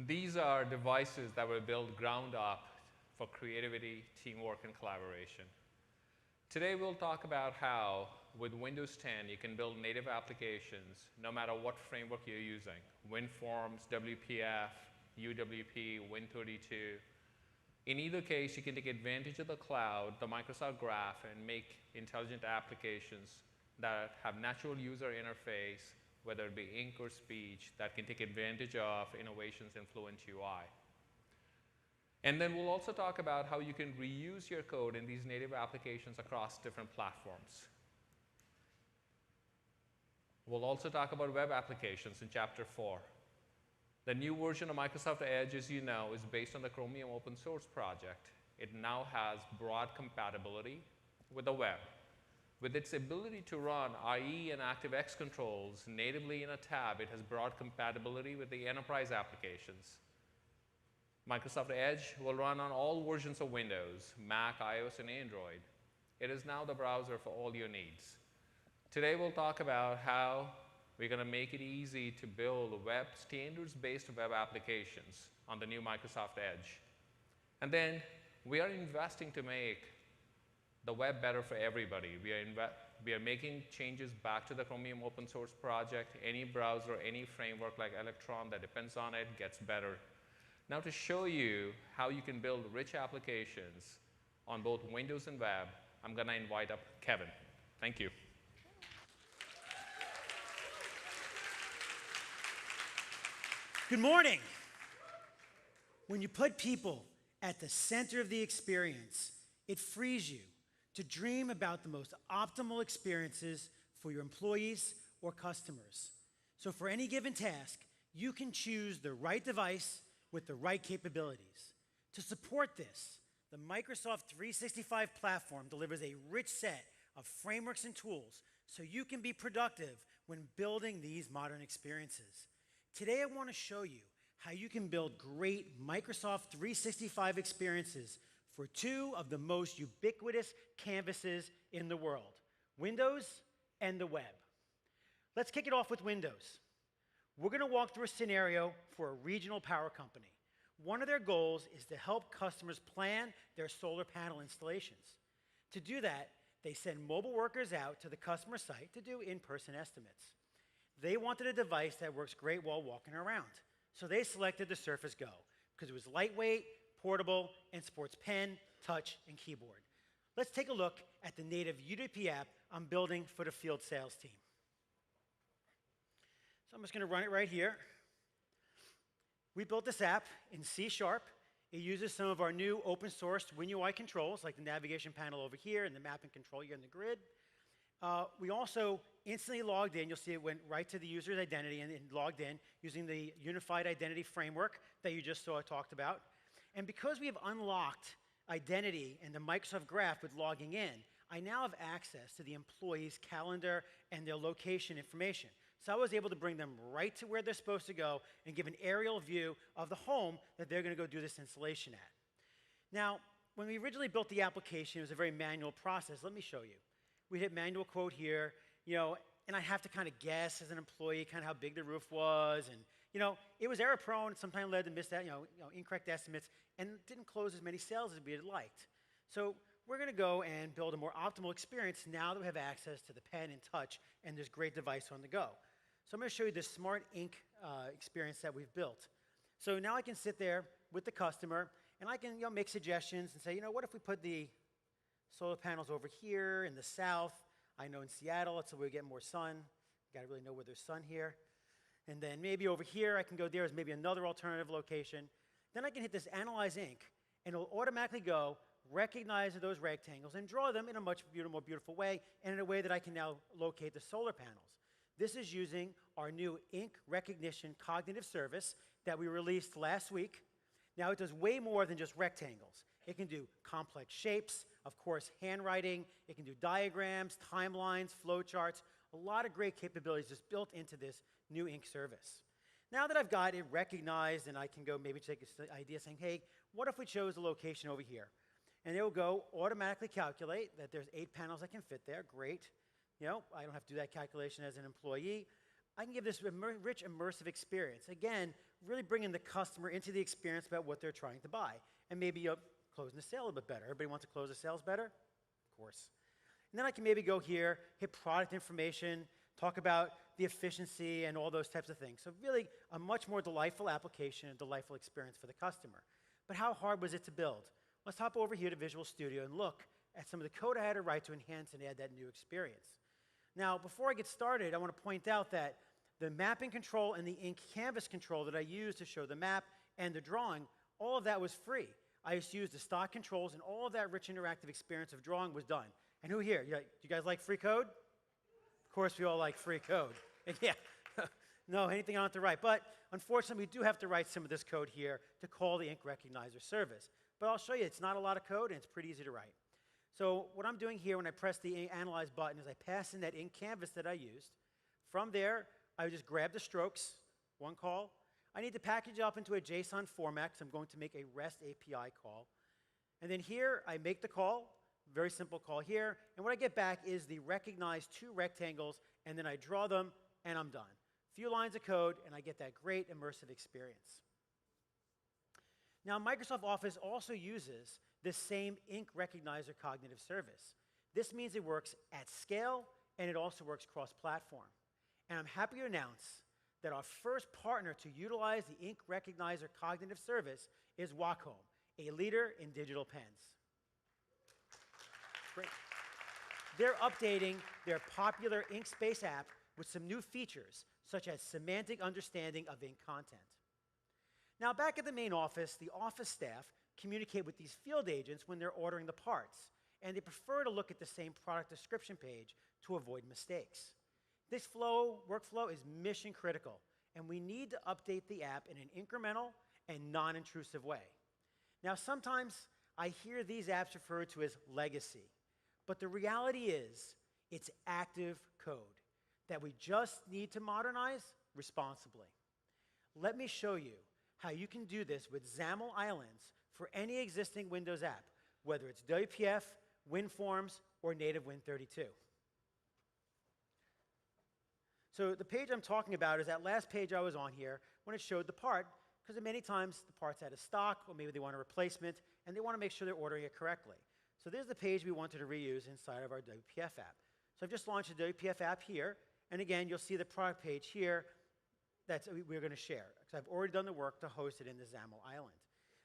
These are devices that were built ground up for creativity, teamwork, and collaboration. Today we'll talk about how, with Windows 10, you can build native applications no matter what framework you're using. WinForms, WPF, UWP, Win32. In either case, you can take advantage of the cloud, the Microsoft Graph, and make intelligent applications that have natural user interface, whether it be ink or speech, that can take advantage of innovations in Fluent UI. And then we'll also talk about how you can reuse your code in these native applications across different platforms. We'll also talk about web applications in Chapter 4. The new version of Microsoft Edge, as you know, is based on the Chromium open source project. It now has broad compatibility with the web. With its ability to run IE and ActiveX controls natively in a tab, it has broad compatibility with the enterprise applications. Microsoft Edge will run on all versions of Windows, Mac, iOS, and Android. It is now the browser for all your needs. Today we'll talk about how we're going to make it easy to build web standards-based web applications on the new Microsoft Edge. And then we are investing to make the web better for everybody. We are making changes back to the Chromium open source project. Any browser, any framework like Electron that depends on it gets better. Now to show you how you can build rich applications on both Windows and web, I'm going to invite up Kevin. Thank you. Good morning. When you put people at the center of the experience, it frees you to dream about the most optimal experiences for your employees or customers. So for any given task, you can choose the right device with the right capabilities. To support this, the Microsoft 365 platform delivers a rich set of frameworks and tools so you can be productive when building these modern experiences. Today I want to show you how you can build great Microsoft 365 experiences for two of the most ubiquitous canvases in the world, Windows and the web. Let's kick it off with Windows. We're going to walk through a scenario for a regional power company. One of their goals is to help customers plan their solar panel installations. To do that, they send mobile workers out to the customer site to do in-person estimates. They wanted a device that works great while walking around, so they selected the Surface Go because it was lightweight, portable, and sports pen, touch, and keyboard. Let's take a look at the native UDP app I'm building for the field sales team. So I'm just going to run it right here. We built this app in C#. It uses some of our new open source WinUI controls, like the navigation panel over here and the mapping control here in the grid. We also instantly logged in. You'll see it went right to the user's identity and logged in using the unified identity framework that you just saw talked about. And because we have unlocked identity and the Microsoft Graph with logging in, I now have access to the employee's calendar and their location information. So I was able to bring them right to where they're supposed to go and give an aerial view of the home that they're going to go do this installation at. Now, when we originally built the application, it was a very manual process. Let me show you. We hit manual quote here, and I have to kind of guess as an employee kind of how big the roof was, and it was error prone. Sometimes led to miss that, incorrect estimates, and didn't close as many sales as we had liked. So we're going to go and build a more optimal experience now that we have access to the pen and touch and this great device on the go. So I'm going to show you this Smart Ink experience that we've built. So now I can sit there with the customer, and I can make suggestions and say, what if we put the solar panels over here in the south? I know in Seattle, it's where we get more sun. Got to really know where there's sun here. And then maybe over here, I can go there as maybe another alternative location. Then I can hit this Analyze Ink, and it'll automatically go recognize those rectangles and draw them in a much more beautiful way, and in a way that I can now locate the solar panels. This is using our new Ink Recognition Cognitive Service that we released last week. Now, it does way more than just rectangles. It can do complex shapes, of course, handwriting. It can do diagrams, timelines, flowcharts, a lot of great capabilities just built into this new Ink service. Now that I've got it recognized, and I can go maybe take an idea saying, hey, what if we chose a location over here? And it will go automatically calculate that there's 8 panels that can fit there. Great. I don't have to do that calculation as an employee. I can give this rich, immersive experience. Again, really bringing the customer into the experience about what they're trying to buy. And maybe closing the sale a bit better. Everybody wants to close the sales better? Of course. And then I can maybe go here, hit product information, talk about the efficiency and all those types of things. So really a much more delightful application, a delightful experience for the customer. But how hard was it to build? Let's hop over here to Visual Studio and look at some of the code I had to write to enhance and add that new experience. Now, before I get started, I want to point out that the mapping control and the Ink Canvas control that I used to show the map and the drawing, all of that was free. I just used the stock controls, and all of that rich interactive experience of drawing was done. And who here? You guys like free code? Of course, we all like free code. Yeah. No, anything I don't have to write. But unfortunately, we do have to write some of this code here to call the ink recognizer service. But I'll show you, it's not a lot of code, and it's pretty easy to write. So what I'm doing here when I press the Analyze button is I pass in that ink canvas that I used. From there, I just grab the strokes, one call. I need to package it up into a JSON format, because I'm going to make a REST API call. And then here, I make the call, very simple call here, and what I get back is the recognized 2 rectangles, and then I draw them, and I'm done. Few lines of code, and I get that great immersive experience. Now, Microsoft Office also uses this same ink recognizer cognitive service. This means it works at scale, and it also works cross-platform. And I'm happy to announce that our first partner to utilize the ink recognizer cognitive service is Wacom, a leader in digital pens. Great. They're updating their popular Inkspace app with some new features, such as semantic understanding of ink content. Now, back at the main office, the office staff communicate with these field agents when they're ordering the parts, and they prefer to look at the same product description page to avoid mistakes. This workflow is mission critical, and we need to update the app in an incremental and non-intrusive way. Now, sometimes I hear these apps referred to as legacy, but the reality is it's active code that we just need to modernize responsibly. Let me show you how you can do this with XAML Islands for any existing Windows app, whether it's WPF, WinForms, or native Win32. So the page I'm talking about is that last page I was on here when it showed the part, because many times the part's out of stock, or maybe they want a replacement, and they want to make sure they're ordering it correctly. So there's the page we wanted to reuse inside of our WPF app. So I've just launched the WPF app here, and again, you'll see the product page here that we're going to share, because I've already done the work to host it in the XAML Island.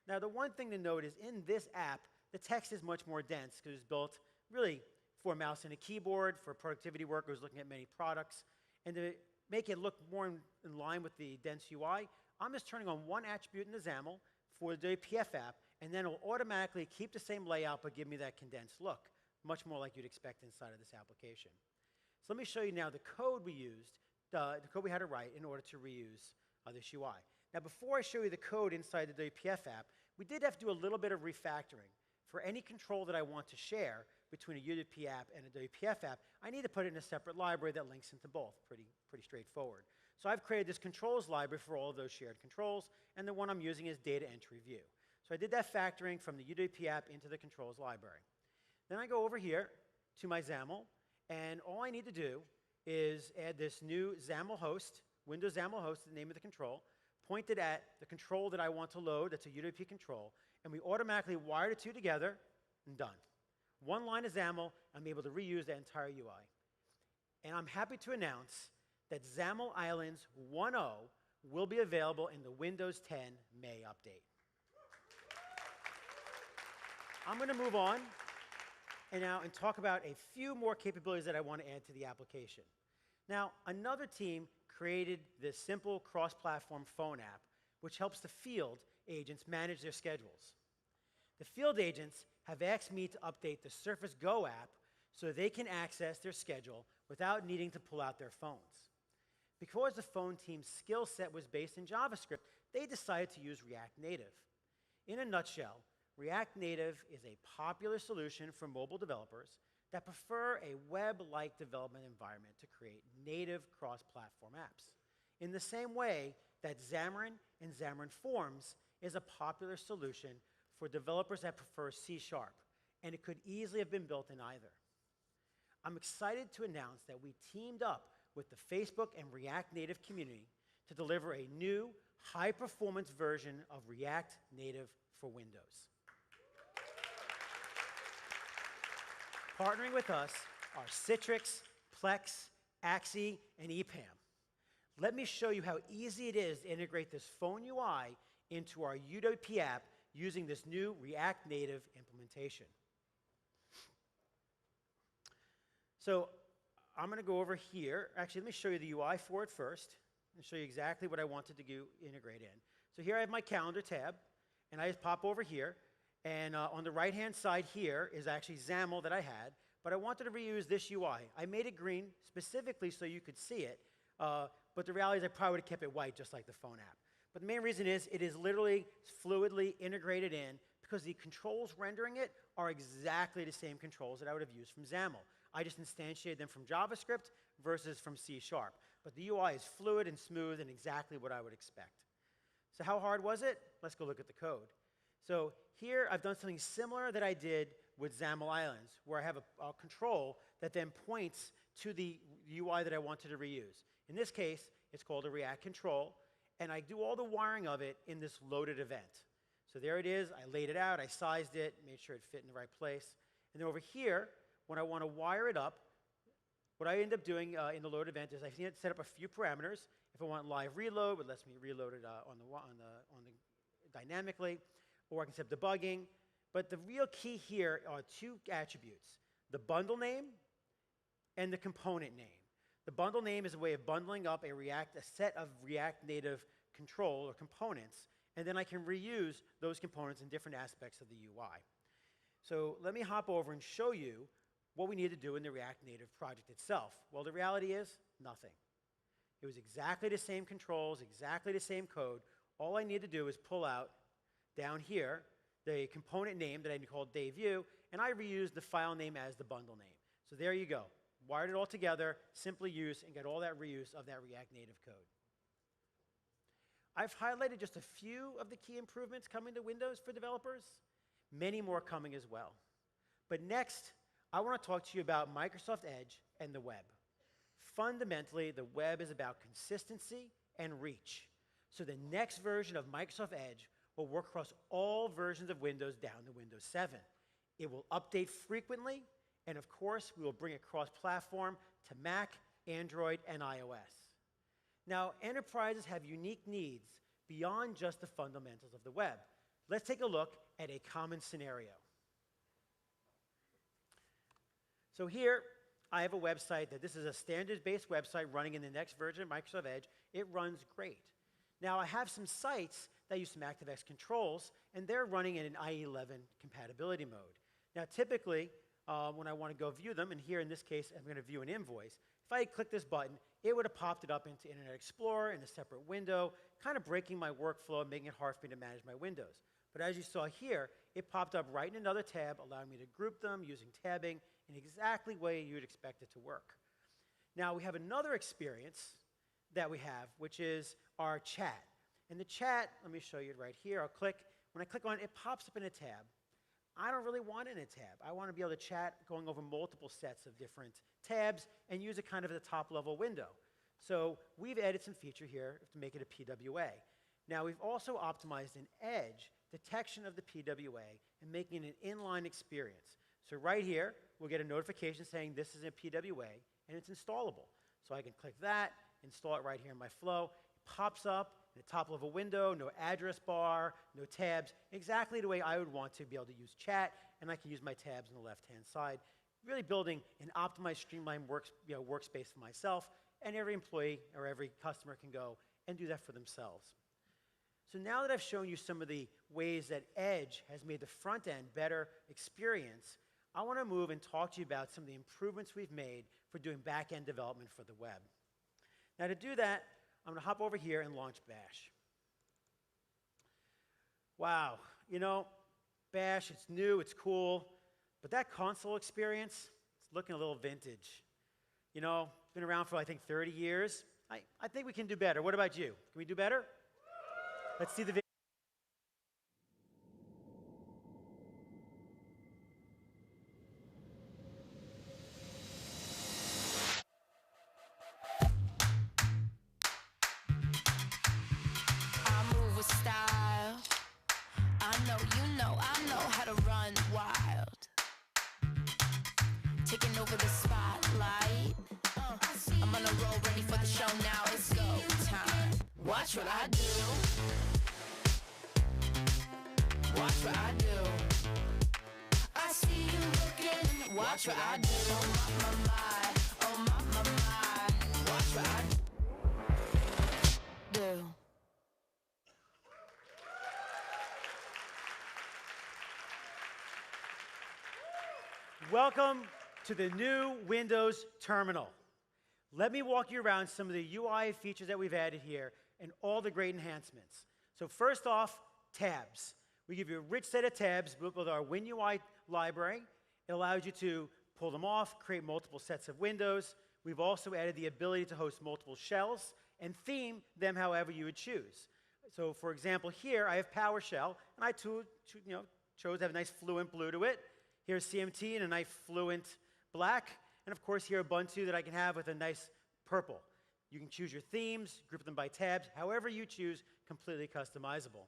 Now, the one thing to note is in this app, the text is much more dense, because it's built really for a mouse and a keyboard, for productivity workers looking at many products. And to make it look more in line with the dense UI, I'm just turning on one attribute in the XAML for the WPF app, and then it'll automatically keep the same layout but give me that condensed look, much more like you'd expect inside of this application. So let me show you now the code we used, the code we had to write in order to reuse this UI. Now, before I show you the code inside the WPF app, we did have to do a little bit of refactoring. For any control that I want to share between a UWP app and a WPF app, I need to put it in a separate library that links into both. Pretty straightforward. So I've created this controls library for all of those shared controls, and the one I'm using is data entry view. So I did that factoring from the UWP app into the controls library. Then I go over here to my XAML, and all I need to do is add this new XAML host, Windows XAML host is the name of the control, pointed at the control that I want to load, that's a UWP control, and we automatically wire the two together, and done. One line of XAML, I'm able to reuse that entire UI. And I'm happy to announce that XAML Islands 1.0 will be available in the Windows 10 May update. I'm going to move on and talk about a few more capabilities that I want to add to the application. Now, another team created this simple cross-platform phone app, which helps the field agents manage their schedules. The field agents have asked me to update the Surface Go app so they can access their schedule without needing to pull out their phones. Because the phone team's skill set was based in JavaScript, they decided to use React Native. In a nutshell, React Native is a popular solution for mobile developers that prefer a web-like development environment to create native cross-platform apps. In the same way that Xamarin and Xamarin Forms is a popular solution for developers that prefer C#, and it could easily have been built in either. I'm excited to announce that we teamed up with the Facebook and React Native community to deliver a new, high-performance version of React Native for Windows. Partnering with us are Citrix, Plex, Axie, and EPAM. Let me show you how easy it is to integrate this phone UI into our UWP app using this new React Native implementation. So I'm going to go over here. Actually, let me show you the UI for it first and show you exactly what I wanted to integrate in. So here I have my calendar tab, and I just pop over here, And on the right-hand side here is actually XAML that I had, but I wanted to reuse this UI. I made it green specifically so you could see it, but the reality is I probably would have kept it white just like the phone app. But the main reason is it is literally fluidly integrated in because the controls rendering it are exactly the same controls that I would have used from XAML. I just instantiated them from JavaScript versus from C#. But the UI is fluid and smooth and exactly what I would expect. So how hard was it? Let's go look at the code. So here I've done something similar that I did with XAML Islands, where I have a control that then points to the UI that I wanted to reuse. In this case, it's called a React control, and I do all the wiring of it in this loaded event. So there it is. I laid it out. I sized it, made sure it fit in the right place. And then over here, when I want to wire it up, what I end up doing in the load event is I set up a few parameters. If I want live reload, it lets me reload it dynamically, or I can set up debugging. But the real key here are two attributes: the bundle name and the component name. The bundle name is a way of bundling up a set of React Native control or components, and then I can reuse those components in different aspects of the UI. So let me hop over and show you what we need to do in the React Native project itself. Well, the reality is nothing. It was exactly the same controls, exactly the same code. All I need to do is pull out down here the component name that I called DayView, and I reused the file name as the bundle name. So there you go. Wired it all together, simply use, and get all that reuse of that React Native code. I've highlighted just a few of the key improvements coming to Windows for developers. Many more coming as well. But next, I want to talk to you about Microsoft Edge and the web. Fundamentally, the web is about consistency and reach. So the next version of Microsoft Edge will work across all versions of Windows down to Windows 7. It will update frequently, and of course, we will bring it cross-platform to Mac, Android, and iOS. Now, enterprises have unique needs beyond just the fundamentals of the web. Let's take a look at a common scenario. So here, I have a website this is a standards-based website running in the next version of Microsoft Edge. It runs great. Now, I have some sites that use some ActiveX controls, and they're running in an IE11 compatibility mode. Now, typically, when I want to go view them, and here in this case, I'm going to view an invoice, if I click this button, it would have popped it up into Internet Explorer in a separate window, kind of breaking my workflow and making it hard for me to manage my windows. But as you saw here, it popped up right in another tab, allowing me to group them using tabbing in exactly the way you would expect it to work. Now, we have another experience that we have, which is our chat. And the chat, let me show you right here. When I click on it, it pops up in a tab. I don't really want it in a tab. I want to be able to chat going over multiple sets of different tabs and use it kind of at the top level window. So we've added some feature here to make it a PWA. Now, we've also optimized in Edge detection of the PWA and making it an inline experience. So right here, we'll get a notification saying this is a PWA, and it's installable. So I can click that, install it right here in my flow. It pops up in the top level window, no address bar, no tabs, exactly the way I would want to be able to use chat, and I can use my tabs on the left-hand side, really building an optimized, streamlined workspace for myself, and every employee or every customer can go and do that for themselves. So now that I've shown you some of the ways that Edge has made the front end better experience, I want to move and talk to you about some of the improvements we've made for doing back-end development for the web. Now to do that, I'm going to hop over here and launch Bash. Wow, you know, Bash, it's new, it's cool, but that console experience, it's looking a little vintage. You know, it's been around for, I think, 30 years. I think we can do better. What about you? Can we do better? Let's see the video. Taking over the spotlight. I'm on a roll, ready for the show now. It's go time. Watch what I do. Watch what I do. I see you looking. Watch what I do. Oh my, my. Oh my, my. Watch what I do. Welcome to the new Windows Terminal. Let me walk you around some of the UI features that we've added here and all the great enhancements. So first off, tabs. We give you a rich set of tabs built with our WinUI library. It allows you to pull them off, create multiple sets of windows. We've also added the ability to host multiple shells and theme them however you would choose. So for example, here I have PowerShell, and I chose to have a nice fluent blue to it. Here's CMT in a nice fluent black, and of course here Ubuntu that I can have with a nice purple. You can choose your themes, group them by tabs, however you choose, completely customizable.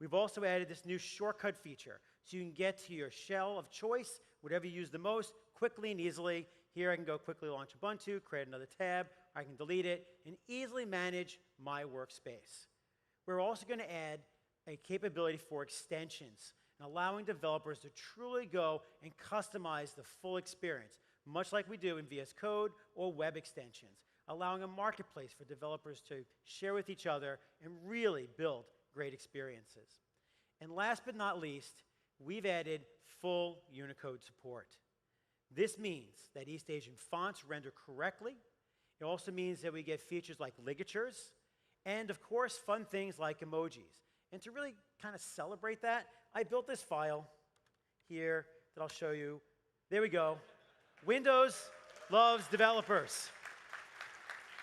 We've also added this new shortcut feature, so you can get to your shell of choice, whatever you use the most, quickly and easily. Here I can go quickly launch Ubuntu, create another tab, I can delete it, and easily manage my workspace. We're also going to add a capability for extensions, and allowing developers to truly go and customize the full experience, much like we do in VS Code or web extensions, allowing a marketplace for developers to share with each other and really build great experiences. And last but not least, we've added full Unicode support. This means that East Asian fonts render correctly. It also means that we get features like ligatures, and of course, fun things like emojis. And to really kind of celebrate that, I built this file here that I'll show you. There we go. Windows loves developers.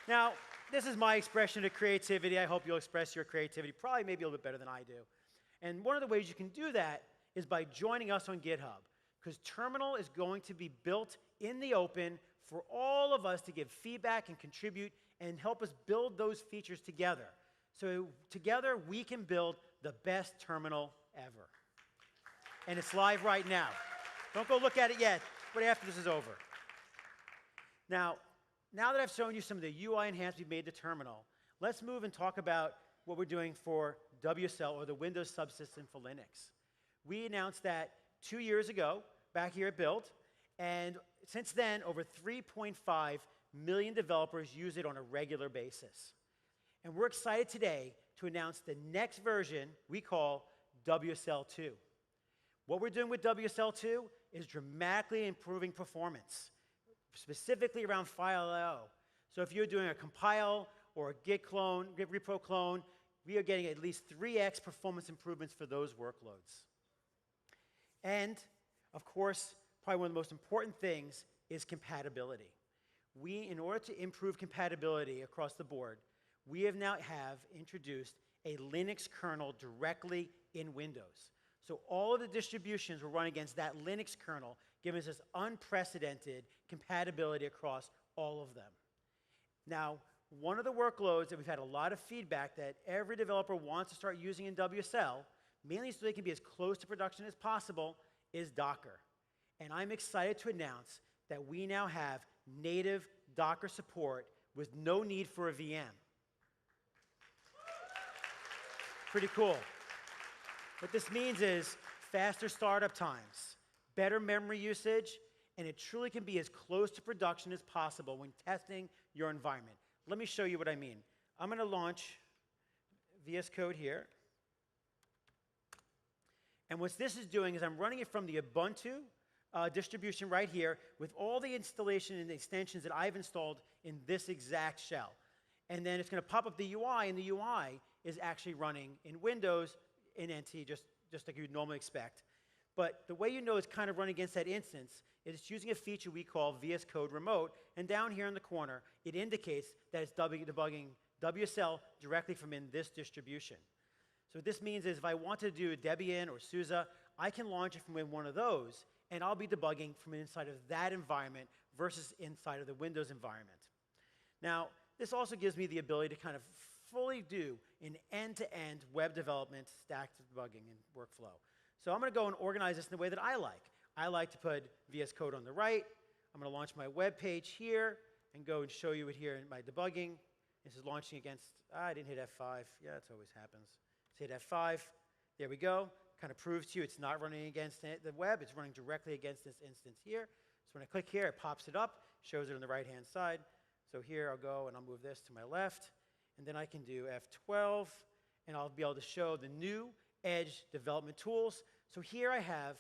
Now, this is my expression of creativity. I hope you'll express your creativity probably maybe a little bit better than I do. And one of the ways you can do that is by joining us on GitHub, because Terminal is going to be built in the open for all of us to give feedback and contribute and help us build those features together. So together, we can build the best terminal ever. And it's live right now. Don't go look at it yet, but after this is over. Now that I've shown you some of the UI enhancements we've made to terminal, let's move and talk about what we're doing for WSL, or the Windows subsystem for Linux. We announced that 2 years ago, back here at Build, and since then, over 3.5 million developers use it on a regular basis. And we're excited today to announce the next version we call WSL2. What we're doing with WSL2 is dramatically improving performance, specifically around file I/O. So if you're doing a compile or a Git clone, Git repo clone, we are getting at least 3x performance improvements for those workloads. And of course, probably one of the most important things is compatibility. In order to improve compatibility across the board, we have introduced a Linux kernel directly in Windows. So all of the distributions will run against that Linux kernel, giving us unprecedented compatibility across all of them. Now, one of the workloads that we've had a lot of feedback that every developer wants to start using in WSL, mainly so they can be as close to production as possible, is Docker. And I'm excited to announce that we now have native Docker support with no need for a VM. Pretty cool. What this means is faster startup times, better memory usage, and it truly can be as close to production as possible when testing your environment. Let me show you what I mean. I'm going to launch VS Code here. And what this is doing is I'm running it from the Ubuntu distribution right here with all the installation and the extensions that I've installed in this exact shell. And then it's going to pop up the UI, and the UI is actually running in Windows in NT, just like you'd normally expect. But the way you know it's kind of running against that instance is it's using a feature we call VS Code Remote, and down here in the corner, it indicates that it's debugging WSL directly from in this distribution. So what this means is if I want to do Debian or SUSE, I can launch it from in one of those, and I'll be debugging from inside of that environment versus inside of the Windows environment. Now, this also gives me the ability to kind of fully do an end-to-end web development stack debugging and workflow. So I'm going to go and organize this in the way that I like. I like to put VS Code on the right. I'm going to launch my web page here and go and show you it here in my debugging. This is launching against, I didn't hit F5. Yeah, that always happens. Let's hit F5. There we go. Kind of proves to you it's not running against the web. It's running directly against this instance here. So when I click here, it pops it up, shows it on the right-hand side. So here I'll go and I'll move this to my left. And then I can do F12, and I'll be able to show the new Edge development tools. So here I have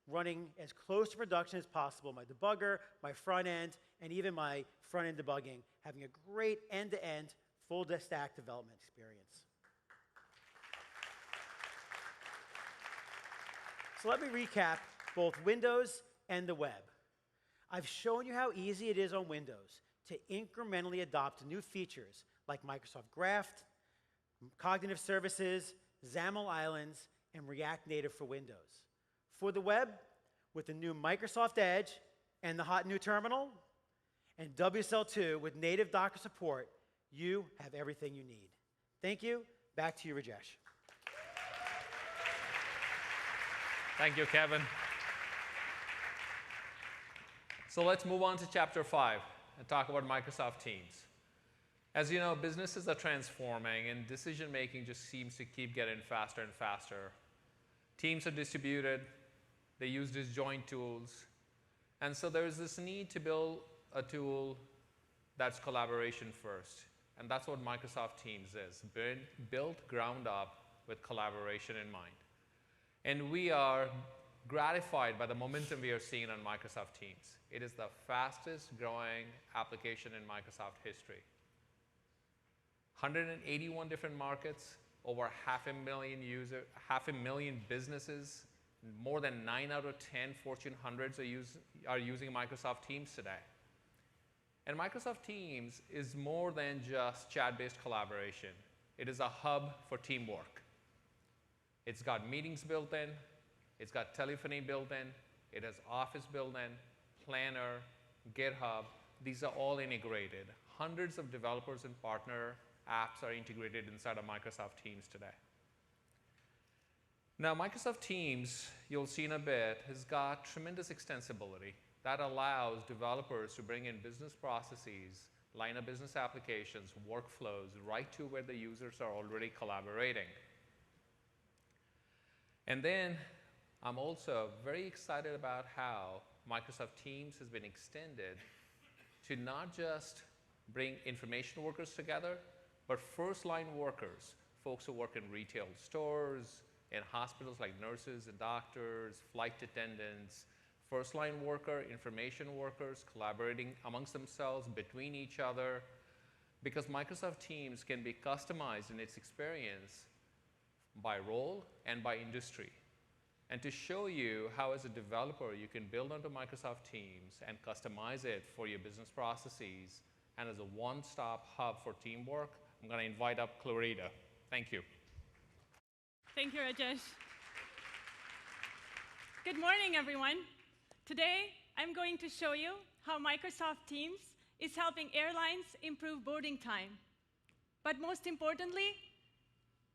running as close to production as possible. My debugger, my front end, and even my front end debugging, having a great end-to-end full stack development experience. So let me recap both Windows and the web. I've shown you how easy it is on Windows to incrementally adopt new features like Microsoft Graph, Cognitive Services, XAML Islands, and React Native for Windows. For the web, with the new Microsoft Edge and the hot new terminal, and WSL2 with native Docker support, you have everything you need. Thank you. Back to you, Rajesh. Thank you, Kevin. So let's move on to chapter 5 and talk about Microsoft Teams. As you know, businesses are transforming, and decision-making just seems to keep getting faster and faster. Teams are distributed. They use disjoint tools. And so there's this need to build a tool that's collaboration first. And that's what Microsoft Teams is, built ground up with collaboration in mind. And we are gratified by the momentum we are seeing on Microsoft Teams. It is the fastest growing application in Microsoft history. 181 different markets, over 500,000 businesses, more than 9 out of 10 Fortune 100s are using Microsoft Teams today. And Microsoft Teams is more than just chat-based collaboration. It is a hub for teamwork. It's got meetings built in. It's got telephony built in. It has Office built in, Planner, GitHub. These are all integrated. Hundreds of developers and partner apps are integrated inside of Microsoft Teams today. Now, Microsoft Teams, you'll see in a bit, has got tremendous extensibility that allows developers to bring in business processes, line of business applications, workflows, right to where the users are already collaborating. And then I'm also very excited about how Microsoft Teams has been extended to not just bring information workers together, but first-line workers, folks who work in retail stores, in hospitals like nurses and doctors, flight attendants, first-line worker, information workers, collaborating amongst themselves, between each other, because Microsoft Teams can be customized in its experience by role and by industry. And to show you how, as a developer, you can build onto Microsoft Teams and customize it for your business processes, and as a one-stop hub for teamwork, I'm going to invite up Clarita. Thank you. Thank you, Rajesh. Good morning, everyone. Today, I'm going to show you how Microsoft Teams is helping airlines improve boarding time, but most importantly,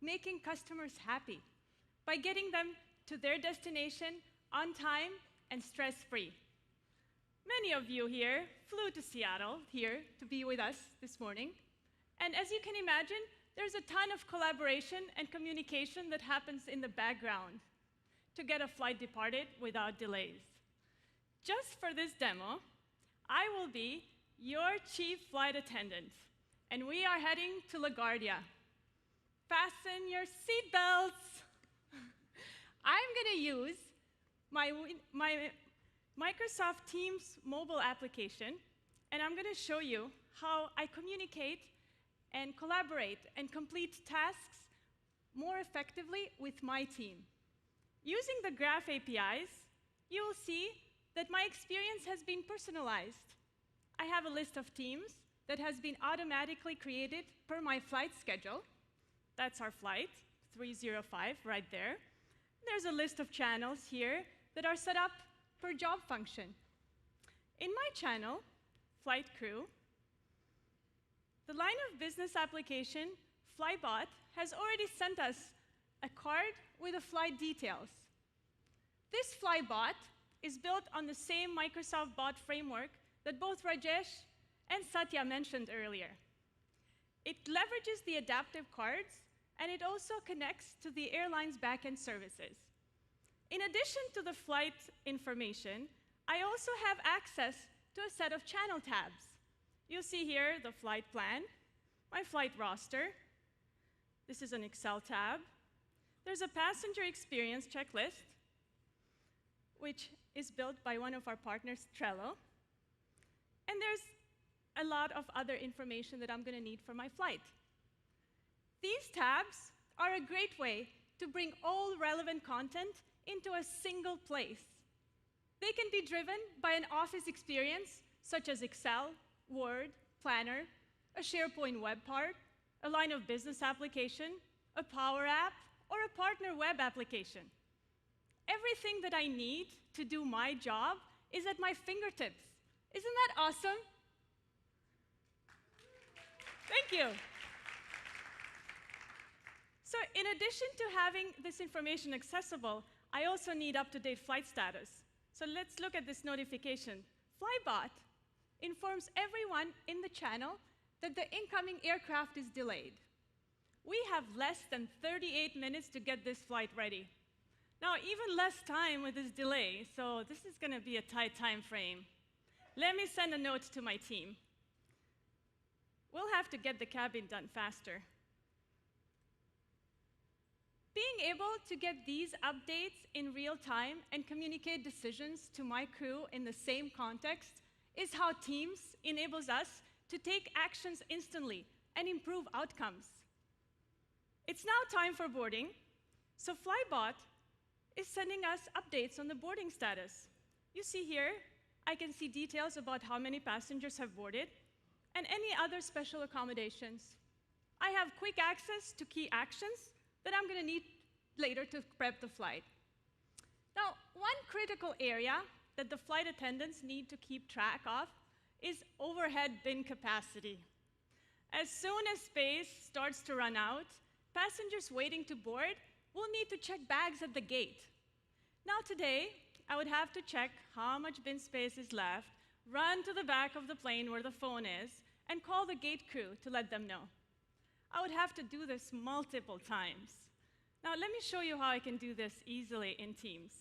making customers happy by getting them to their destination on time and stress-free. Many of you here flew to Seattle here to be with us this morning. And as you can imagine, there's a ton of collaboration and communication that happens in the background to get a flight departed without delays. Just for this demo, I will be your chief flight attendant, and we are heading to LaGuardia. Fasten your seatbelts. I'm going to use my Microsoft Teams mobile application, and I'm going to show you how I communicate and collaborate and complete tasks more effectively with my team. Using the Graph APIs, you will see that my experience has been personalized. I have a list of teams that has been automatically created per my flight schedule. That's our flight, 305, right there. There's a list of channels here that are set up per job function. In my channel, Flight Crew, the line of business application, Flybot, has already sent us a card with the flight details. This Flybot is built on the same Microsoft Bot framework that both Rajesh and Satya mentioned earlier. It leverages the adaptive cards, and it also connects to the airline's backend services. In addition to the flight information, I also have access to a set of channel tabs. You'll see here the flight plan, my flight roster. This is an Excel tab. There's a passenger experience checklist. which is built by one of our partners, Trello. And there's a lot of other information that I'm going to need for my flight. These tabs are a great way to bring all relevant content into a single place. They can be driven by an Office experience, such as Excel, Word, Planner, a SharePoint web part, a line of business application, a Power App, or a partner web application. Everything that I need to do my job is at my fingertips. Isn't that awesome? Thank you. So in addition to having this information accessible, I also need up-to-date flight status. So let's look at this notification. Flybot informs everyone in the channel that the incoming aircraft is delayed. We have less than 38 minutes to get this flight ready. Now, even less time with this delay, so this is going to be a tight time frame. Let me send a note to my team. We'll have to get the cabin done faster. Being able to get these updates in real time and communicate decisions to my crew in the same context is how Teams enables us to take actions instantly and improve outcomes. It's now time for boarding, so Flybot is sending us updates on the boarding status. You see here, I can see details about how many passengers have boarded and any other special accommodations. I have quick access to key actions that I'm going to need later to prep the flight. Now, one critical area that the flight attendants need to keep track of is overhead bin capacity. As soon as space starts to run out, passengers waiting to board will need to check bags at the gate. Now today, I would have to check how much bin space is left, run to the back of the plane where the phone is, and call the gate crew to let them know. I would have to do this multiple times. Now let me show you how I can do this easily in Teams.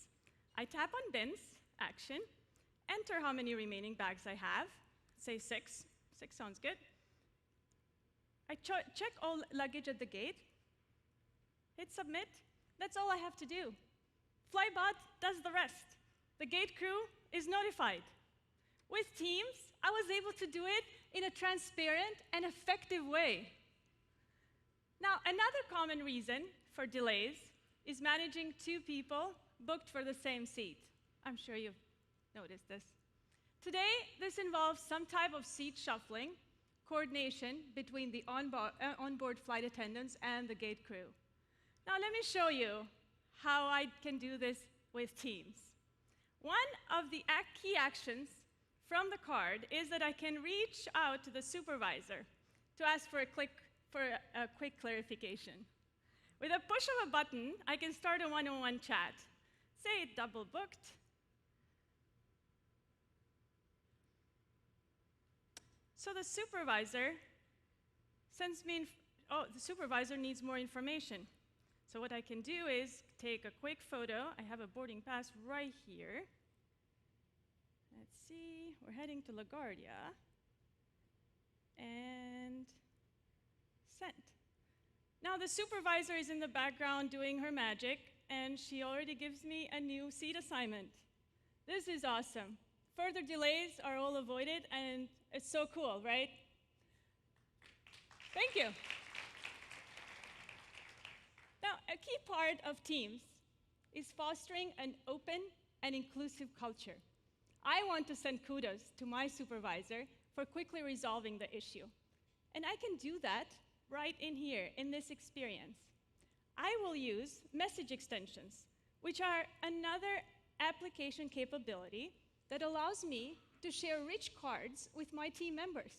I tap on bins, action, enter how many remaining bags I have, say 6. 6 sounds good. I check all luggage at the gate, hit submit. That's all I have to do. Flybot does the rest. The gate crew is notified. With Teams, I was able to do it in a transparent and effective way. Now, another common reason for delays is managing 2 people booked for the same seat. I'm sure you've noticed this. Today, this involves some type of seat shuffling, coordination between the onboard flight attendants and the gate crew. Now, let me show you how I can do this with Teams. One of the key actions from the card is that I can reach out to the supervisor to ask for a quick clarification. With a push of a button, I can start a one-on-one chat. Say double booked. So the supervisor sends me, the supervisor needs more information. So what I can do is take a quick photo. I have a boarding pass right here. Let's see, we're heading to LaGuardia. And sent. Now the supervisor is in the background doing her magic, and she already gives me a new seat assignment. This is awesome. Further delays are all avoided, and it's so cool, right? Thank you. Now, a key part of Teams is fostering an open and inclusive culture. I want to send kudos to my supervisor for quickly resolving the issue. And I can do that right in here, in this experience. I will use message extensions, which are another application capability that allows me to share rich cards with my team members.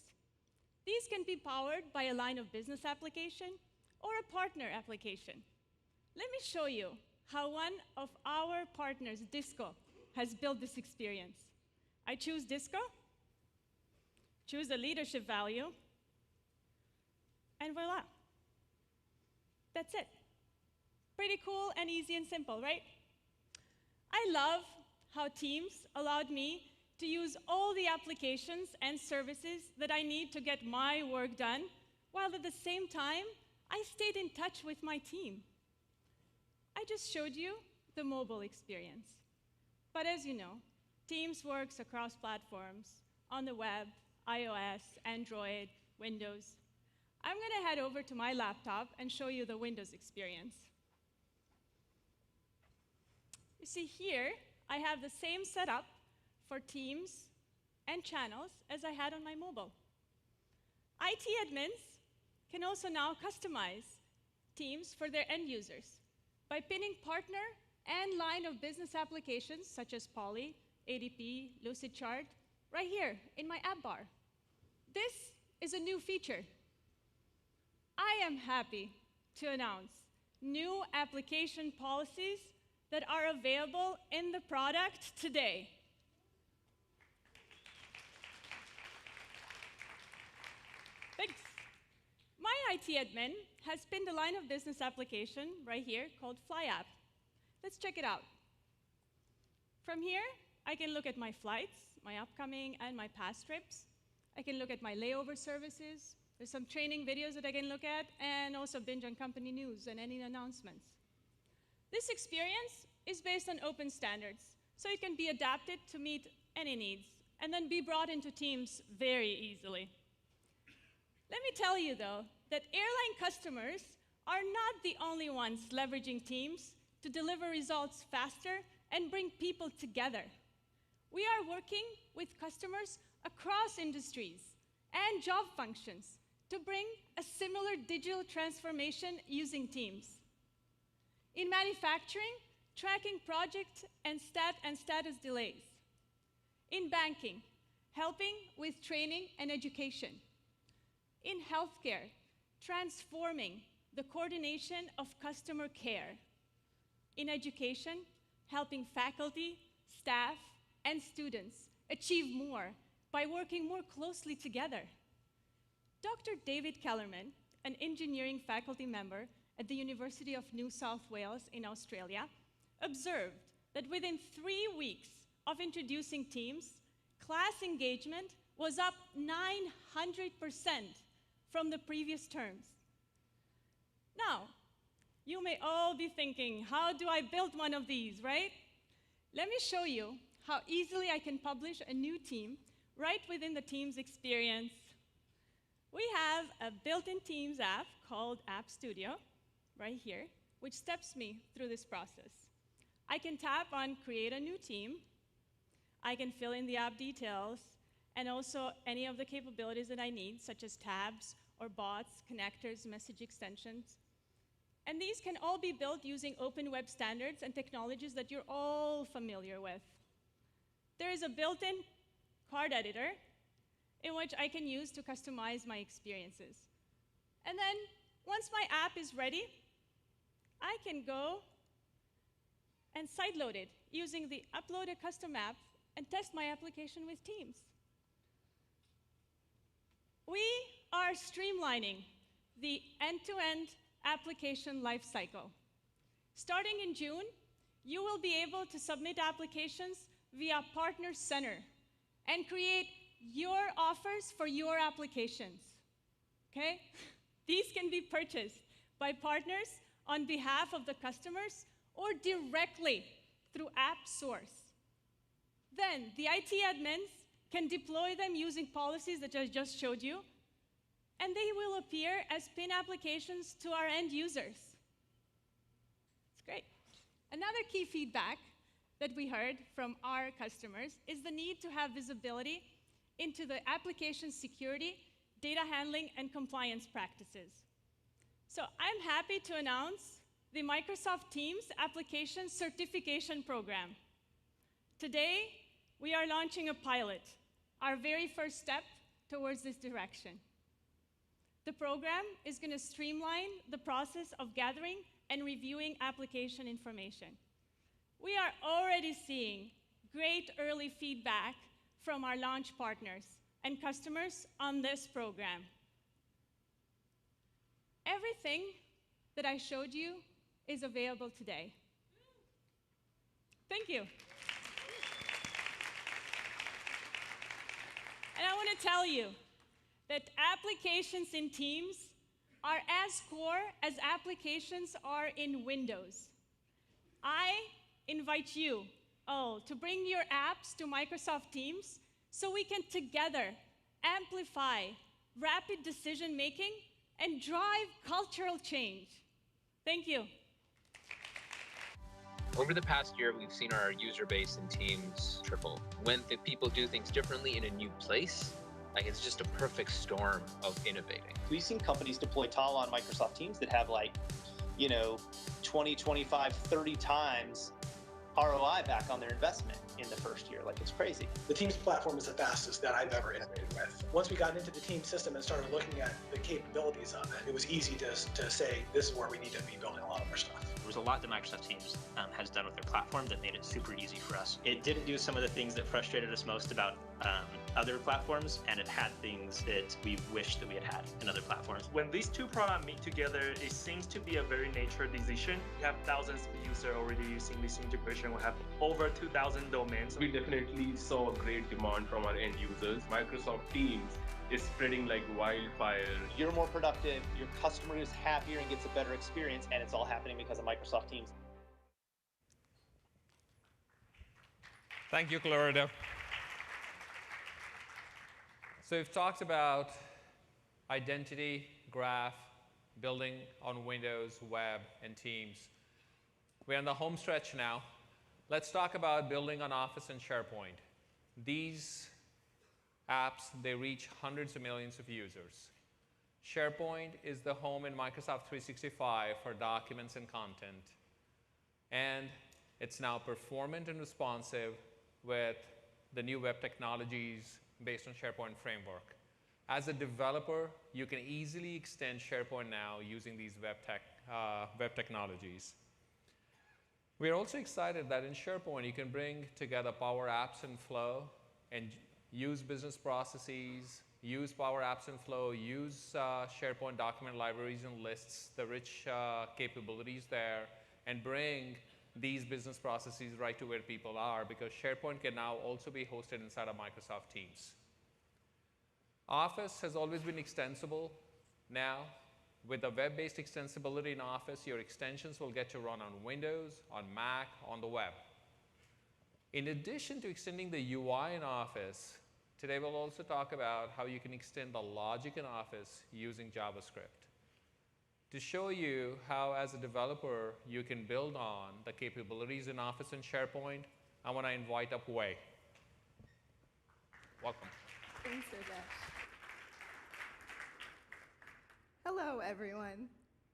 These can be powered by a line of business application or a partner application. Let me show you how one of our partners, Disco, has built this experience. I choose Disco, choose a leadership value, and voila. That's it. Pretty cool and easy and simple, right? I love how Teams allowed me to use all the applications and services that I need to get my work done, while at the same time, I stayed in touch with my team. I just showed you the mobile experience. But as you know, Teams works across platforms, on the web, iOS, Android, Windows. I'm going to head over to my laptop and show you the Windows experience. You see here, I have the same setup for Teams and channels as I had on my mobile. IT admins can also now customize Teams for their end users by pinning partner and line of business applications such as Poly, ADP, Lucidchart, right here in my app bar. This is a new feature. I am happy to announce new application policies that are available in the product today. Thanks. My IT admin has pinned a line of business application right here called FlyApp. Let's check it out. From here, I can look at my flights, my upcoming and my past trips. I can look at my layover services. There's some training videos that I can look at, and also binge on company news and any announcements. This experience is based on open standards, so it can be adapted to meet any needs, and then be brought into Teams very easily. Let me tell you, though, that airline customers are not the only ones leveraging Teams to deliver results faster and bring people together. We are working with customers across industries and job functions to bring a similar digital transformation using Teams. In manufacturing, tracking project and status delays. In banking, helping with training and education. In healthcare, transforming the coordination of customer care. In education, helping faculty, staff, and students achieve more by working more closely together. Dr. David Kellerman, an engineering faculty member at the University of New South Wales in Australia, observed that within 3 weeks of introducing Teams, class engagement was up 900% from the previous terms. Now, you may all be thinking, how do I build one of these, right? Let me show you how easily I can publish a new team right within the Teams experience. We have a built-in Teams app called App Studio, right here, which steps me through this process. I can tap on Create a New Team. I can fill in the app details, and also any of the capabilities that I need, such as tabs or bots, connectors, message extensions. And these can all be built using open web standards and technologies that you're all familiar with. There is a built-in card editor in which I can use to customize my experiences. And then, once my app is ready, I can go and sideload it using the Upload a Custom App and test my application with Teams. We are streamlining the end-to-end application lifecycle. Starting in June, you will be able to submit applications via Partner Center and create your offers for your applications, okay? These can be purchased by partners on behalf of the customers or directly through AppSource. Then the IT admins can deploy them using policies that I just showed you, and they will appear as pin applications to our end users. It's great. Another key feedback that we heard from our customers is the need to have visibility into the application security, data handling, and compliance practices. So I'm happy to announce the Microsoft Teams Application Certification Program. Today, we are launching a pilot, our very first step towards this direction. The program is going to streamline the process of gathering and reviewing application information. We are already seeing great early feedback from our launch partners and customers on this program. Everything that I showed you is available today. Thank you. And I want to tell you that applications in Teams are as core as applications are in Windows. I invite you to bring your apps to Microsoft Teams so we can together amplify rapid decision-making and drive cultural change. Thank you. Over the past year, we've seen our user base in Teams triple. When the people do things differently in a new place, like it's just a perfect storm of innovating. We've seen companies deploy Talla on Microsoft Teams that have 20, 25, 30 times ROI back on their investment in the first year. Like, it's crazy. The Teams platform is the fastest that I've ever integrated with. Once we got into the Teams system and started looking at the capabilities of it, it was easy to say, this is where we need to be building a lot of our stuff. There was a lot that Microsoft Teams has done with their platform that made it super easy for us. It didn't do some of the things that frustrated us most about other platforms, and it had things that we wished that we had had in other platforms. When these two products meet together, it seems to be a very natural decision. We have thousands of users already using this integration. We have over 2,000 domains. We definitely saw a great demand from our end users. Microsoft Teams is spreading like wildfire. You're more productive, your customer is happier and gets a better experience, and it's all happening because of Microsoft Teams. Thank you, Florida. So we've talked about identity, graph, building on Windows, web, and Teams. We're on the home stretch now. Let's talk about building on Office and SharePoint. These apps, they reach hundreds of millions of users. SharePoint is the home in Microsoft 365 for documents and content. And it's now performant and responsive with the new web technologies based on SharePoint framework. As a developer, you can easily extend SharePoint now using these web technologies. We're also excited that in SharePoint, you can bring together Power Apps and Flow and use business processes, use Power Apps and Flow, use SharePoint document libraries and lists, the rich capabilities there, and bring these business processes right to where people are, because SharePoint can now also be hosted inside of Microsoft Teams. Office has always been extensible. Now, with the web-based extensibility in Office, your extensions will get to run on Windows, on Mac, on the web. In addition to extending the UI in Office, today we'll also talk about how you can extend the logic in Office using JavaScript. To show you how, as a developer, you can build on the capabilities in Office and SharePoint, I want to invite up Wei. Welcome. Thanks, Rajesh. Hello, everyone.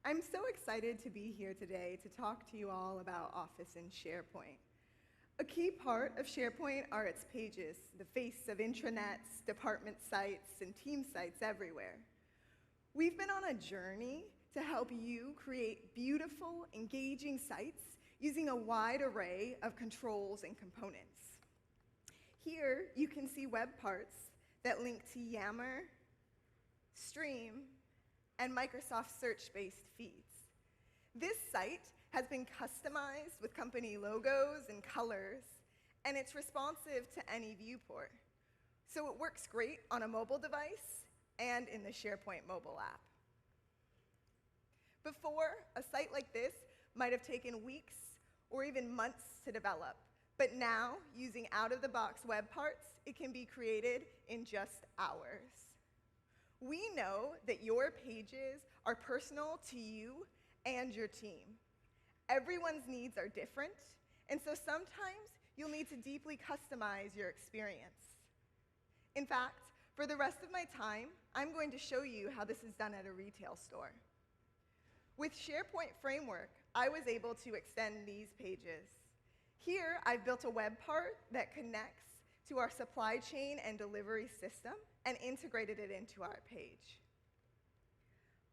I'm so excited to be here today to talk to you all about Office and SharePoint. A key part of SharePoint are its pages, the face of intranets, department sites, and team sites everywhere. We've been on a journey to help you create beautiful, engaging sites using a wide array of controls and components. Here, you can see web parts that link to Yammer, Stream, and Microsoft search-based feeds. This site has been customized with company logos and colors, and it's responsive to any viewport. So it works great on a mobile device and in the SharePoint mobile app. Before, a site like this might have taken weeks or even months to develop, but now, using out-of-the-box web parts, it can be created in just hours. We know that your pages are personal to you and your team. Everyone's needs are different, and so sometimes you'll need to deeply customize your experience. In fact, for the rest of my time, I'm going to show you how this is done at a retail store. With SharePoint Framework, I was able to extend these pages. Here, I've built a web part that connects to our supply chain and delivery system and integrated it into our page.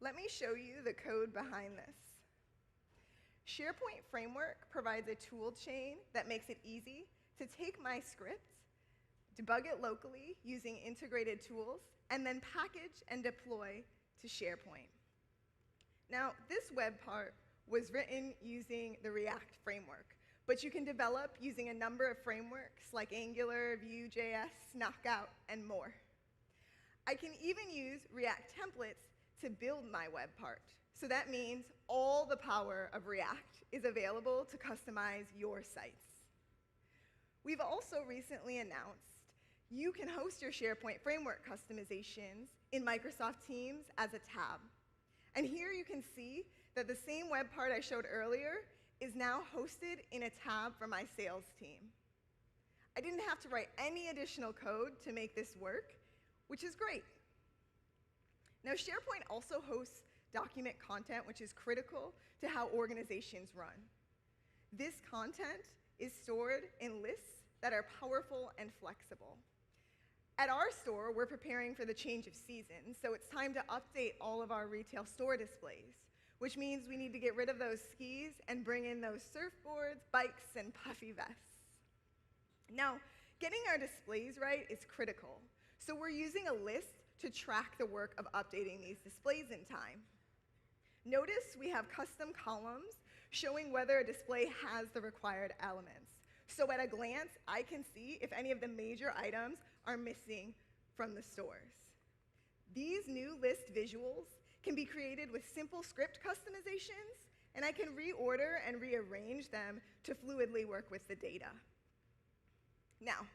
Let me show you the code behind this. SharePoint Framework provides a tool chain that makes it easy to take my script, debug it locally using integrated tools, and then package and deploy to SharePoint. Now, this web part was written using the React framework, but you can develop using a number of frameworks like Angular, Vue.js, Knockout, and more. I can even use React templates to build my web part. So that means all the power of React is available to customize your sites. We've also recently announced you can host your SharePoint framework customizations in Microsoft Teams as a tab. And here you can see that the same web part I showed earlier is now hosted in a tab for my sales team. I didn't have to write any additional code to make this work, which is great. Now, SharePoint also hosts document content, which is critical to how organizations run. This content is stored in lists that are powerful and flexible. At our store, we're preparing for the change of season, so it's time to update all of our retail store displays, which means we need to get rid of those skis and bring in those surfboards, bikes, and puffy vests. Now, getting our displays right is critical, so we're using a list to track the work of updating these displays in time. Notice we have custom columns showing whether a display has the required elements. So at a glance, I can see if any of the major items are missing from the stores. These new list visuals can be created with simple script customizations, and I can reorder and rearrange them to fluidly work with the data. Now,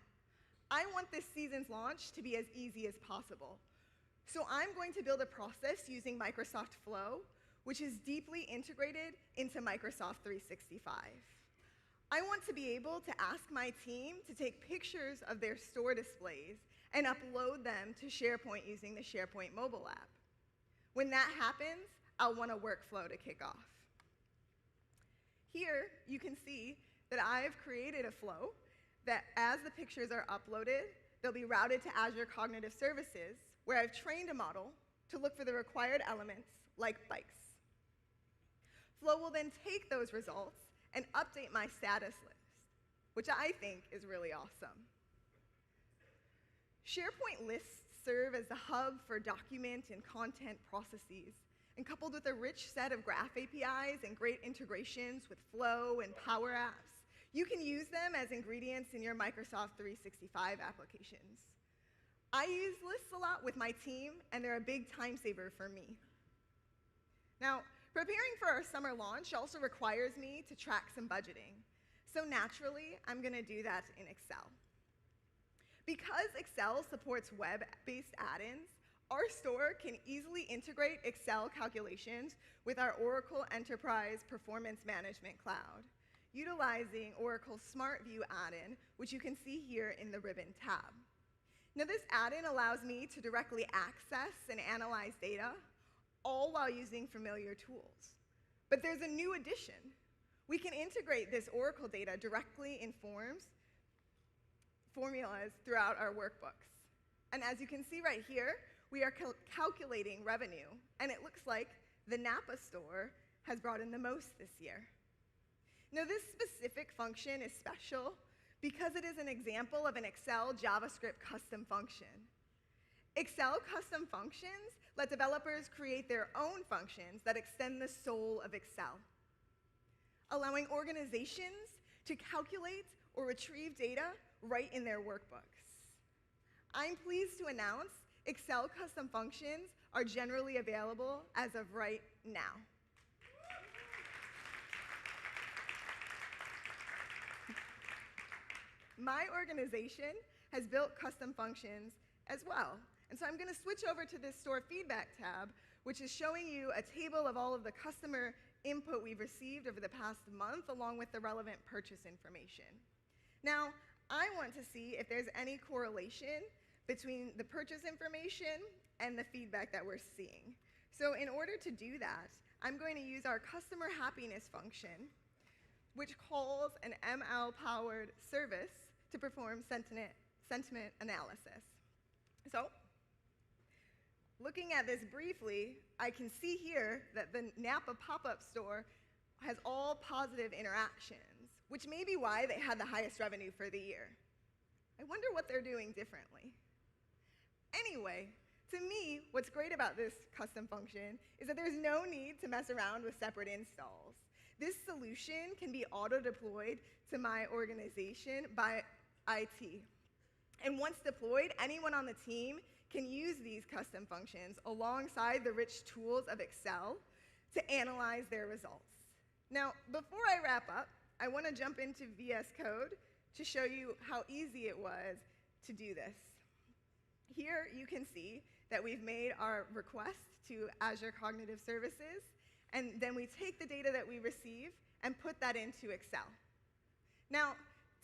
I want this season's launch to be as easy as possible. So I'm going to build a process using Microsoft Flow, which is deeply integrated into Microsoft 365. I want to be able to ask my team to take pictures of their store displays and upload them to SharePoint using the SharePoint mobile app. When that happens, I'll want a workflow to kick off. Here, you can see that I've created a flow that as the pictures are uploaded, they'll be routed to Azure Cognitive Services, where I've trained a model to look for the required elements, like bikes. Flow will then take those results and update my status list, which I think is really awesome. SharePoint lists serve as the hub for document and content processes, and coupled with a rich set of graph APIs and great integrations with Flow and Power Apps, you can use them as ingredients in your Microsoft 365 applications. I use lists a lot with my team, and they're a big time saver for me. Now, preparing for our summer launch also requires me to track some budgeting. So naturally, I'm going to do that in Excel. Because Excel supports web-based add-ins, our store can easily integrate Excel calculations with our Oracle Enterprise Performance Management Cloud, utilizing Oracle's Smart View add-in, which you can see here in the Ribbon tab. Now, this add-in allows me to directly access and analyze data, all while using familiar tools. But there's a new addition. We can integrate this Oracle data directly in formulas throughout our workbooks. And as you can see right here, we are calculating revenue, and it looks like the Napa store has brought in the most this year. Now, this specific function is special because it is an example of an Excel JavaScript custom function. Excel custom functions let developers create their own functions that extend the soul of Excel, allowing organizations to calculate or retrieve data right in their workbooks. I'm pleased to announce Excel custom functions are generally available as of right now. My organization has built custom functions as well. And so I'm going to switch over to this store feedback tab, which is showing you a table of all of the customer input we've received over the past month, along with the relevant purchase information. Now, I want to see if there's any correlation between the purchase information and the feedback that we're seeing. So in order to do that, I'm going to use our customer happiness function, which calls an ML-powered service to perform sentiment analysis. So, looking at this briefly, I can see here that the Napa pop-up store has all positive interactions, which may be why they had the highest revenue for the year. I wonder what they're doing differently. Anyway, to me, what's great about this custom function is that there's no need to mess around with separate installs. This solution can be auto-deployed to my organization by IT. And once deployed, anyone on the team can use these custom functions alongside the rich tools of Excel to analyze their results. Now, before I wrap up, I want to jump into VS Code to show you how easy it was to do this. Here you can see that we've made our request to Azure Cognitive Services, and then we take the data that we receive and put that into Excel. Now,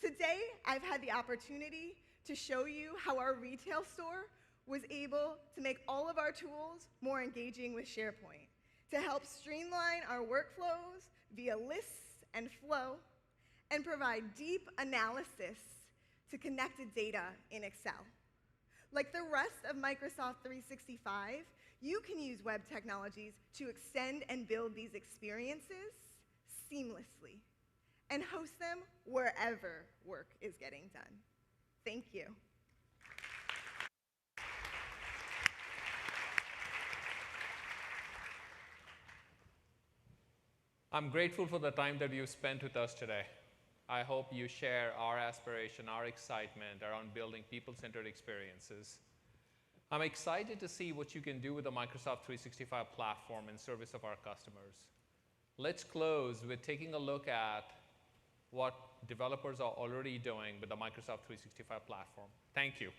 today I've had the opportunity to show you how our retail store was able to make all of our tools more engaging with SharePoint, to help streamline our workflows via lists and flow, and provide deep analysis to connected data in Excel. Like the rest of Microsoft 365, you can use web technologies to extend and build these experiences seamlessly and host them wherever work is getting done. Thank you. I'm grateful for the time that you spent with us today. I hope you share our aspiration, our excitement around building people-centered experiences. I'm excited to see what you can do with the Microsoft 365 platform in service of our customers. Let's close with taking a look at what developers are already doing with the Microsoft 365 platform. Thank you.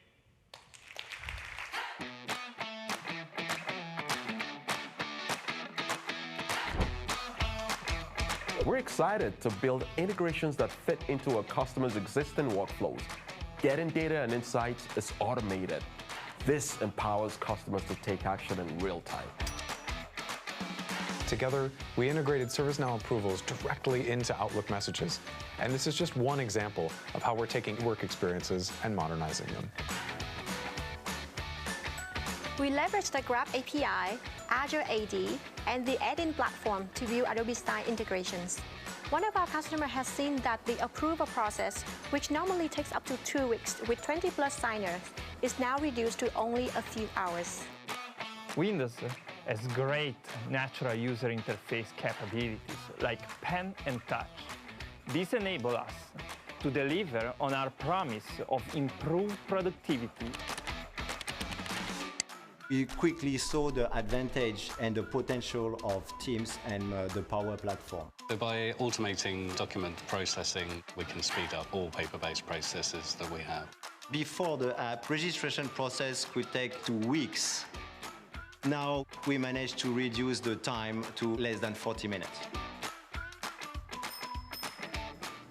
We're excited to build integrations that fit into our customers' existing workflows. Getting data and insights is automated. This empowers customers to take action in real time. Together, we integrated ServiceNow approvals directly into Outlook messages. And this is just one example of how we're taking work experiences and modernizing them. We leverage the Graph API, Azure AD, and the Add-in platform to build Adobe Sign integrations. One of our customers has seen that the approval process, which normally takes up to 2 weeks with 20+ signers, is now reduced to only a few hours. Windows has great natural user interface capabilities like pen and touch. This enables us to deliver on our promise of improved productivity. We quickly saw the advantage and the potential of Teams and the Power Platform. So by automating document processing, we can speed up all paper-based processes that we have. Before the app, registration process could take 2 weeks. Now we managed to reduce the time to less than 40 minutes.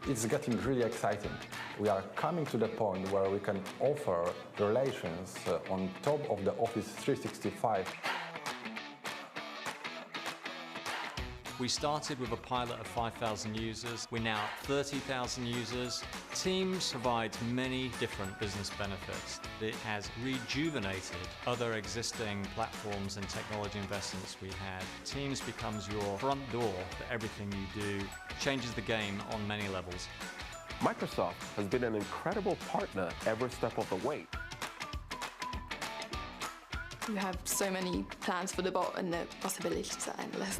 It's getting really exciting. We are coming to the point where we can offer relations on top of the Office 365. We started with a pilot of 5,000 users. We're now at 30,000 users. Teams provides many different business benefits. It has rejuvenated other existing platforms and technology investments we had. Teams becomes your front door for everything you do, changes the game on many levels. Microsoft has been an incredible partner every step of the way. We have so many plans for the bot and the possibilities are endless.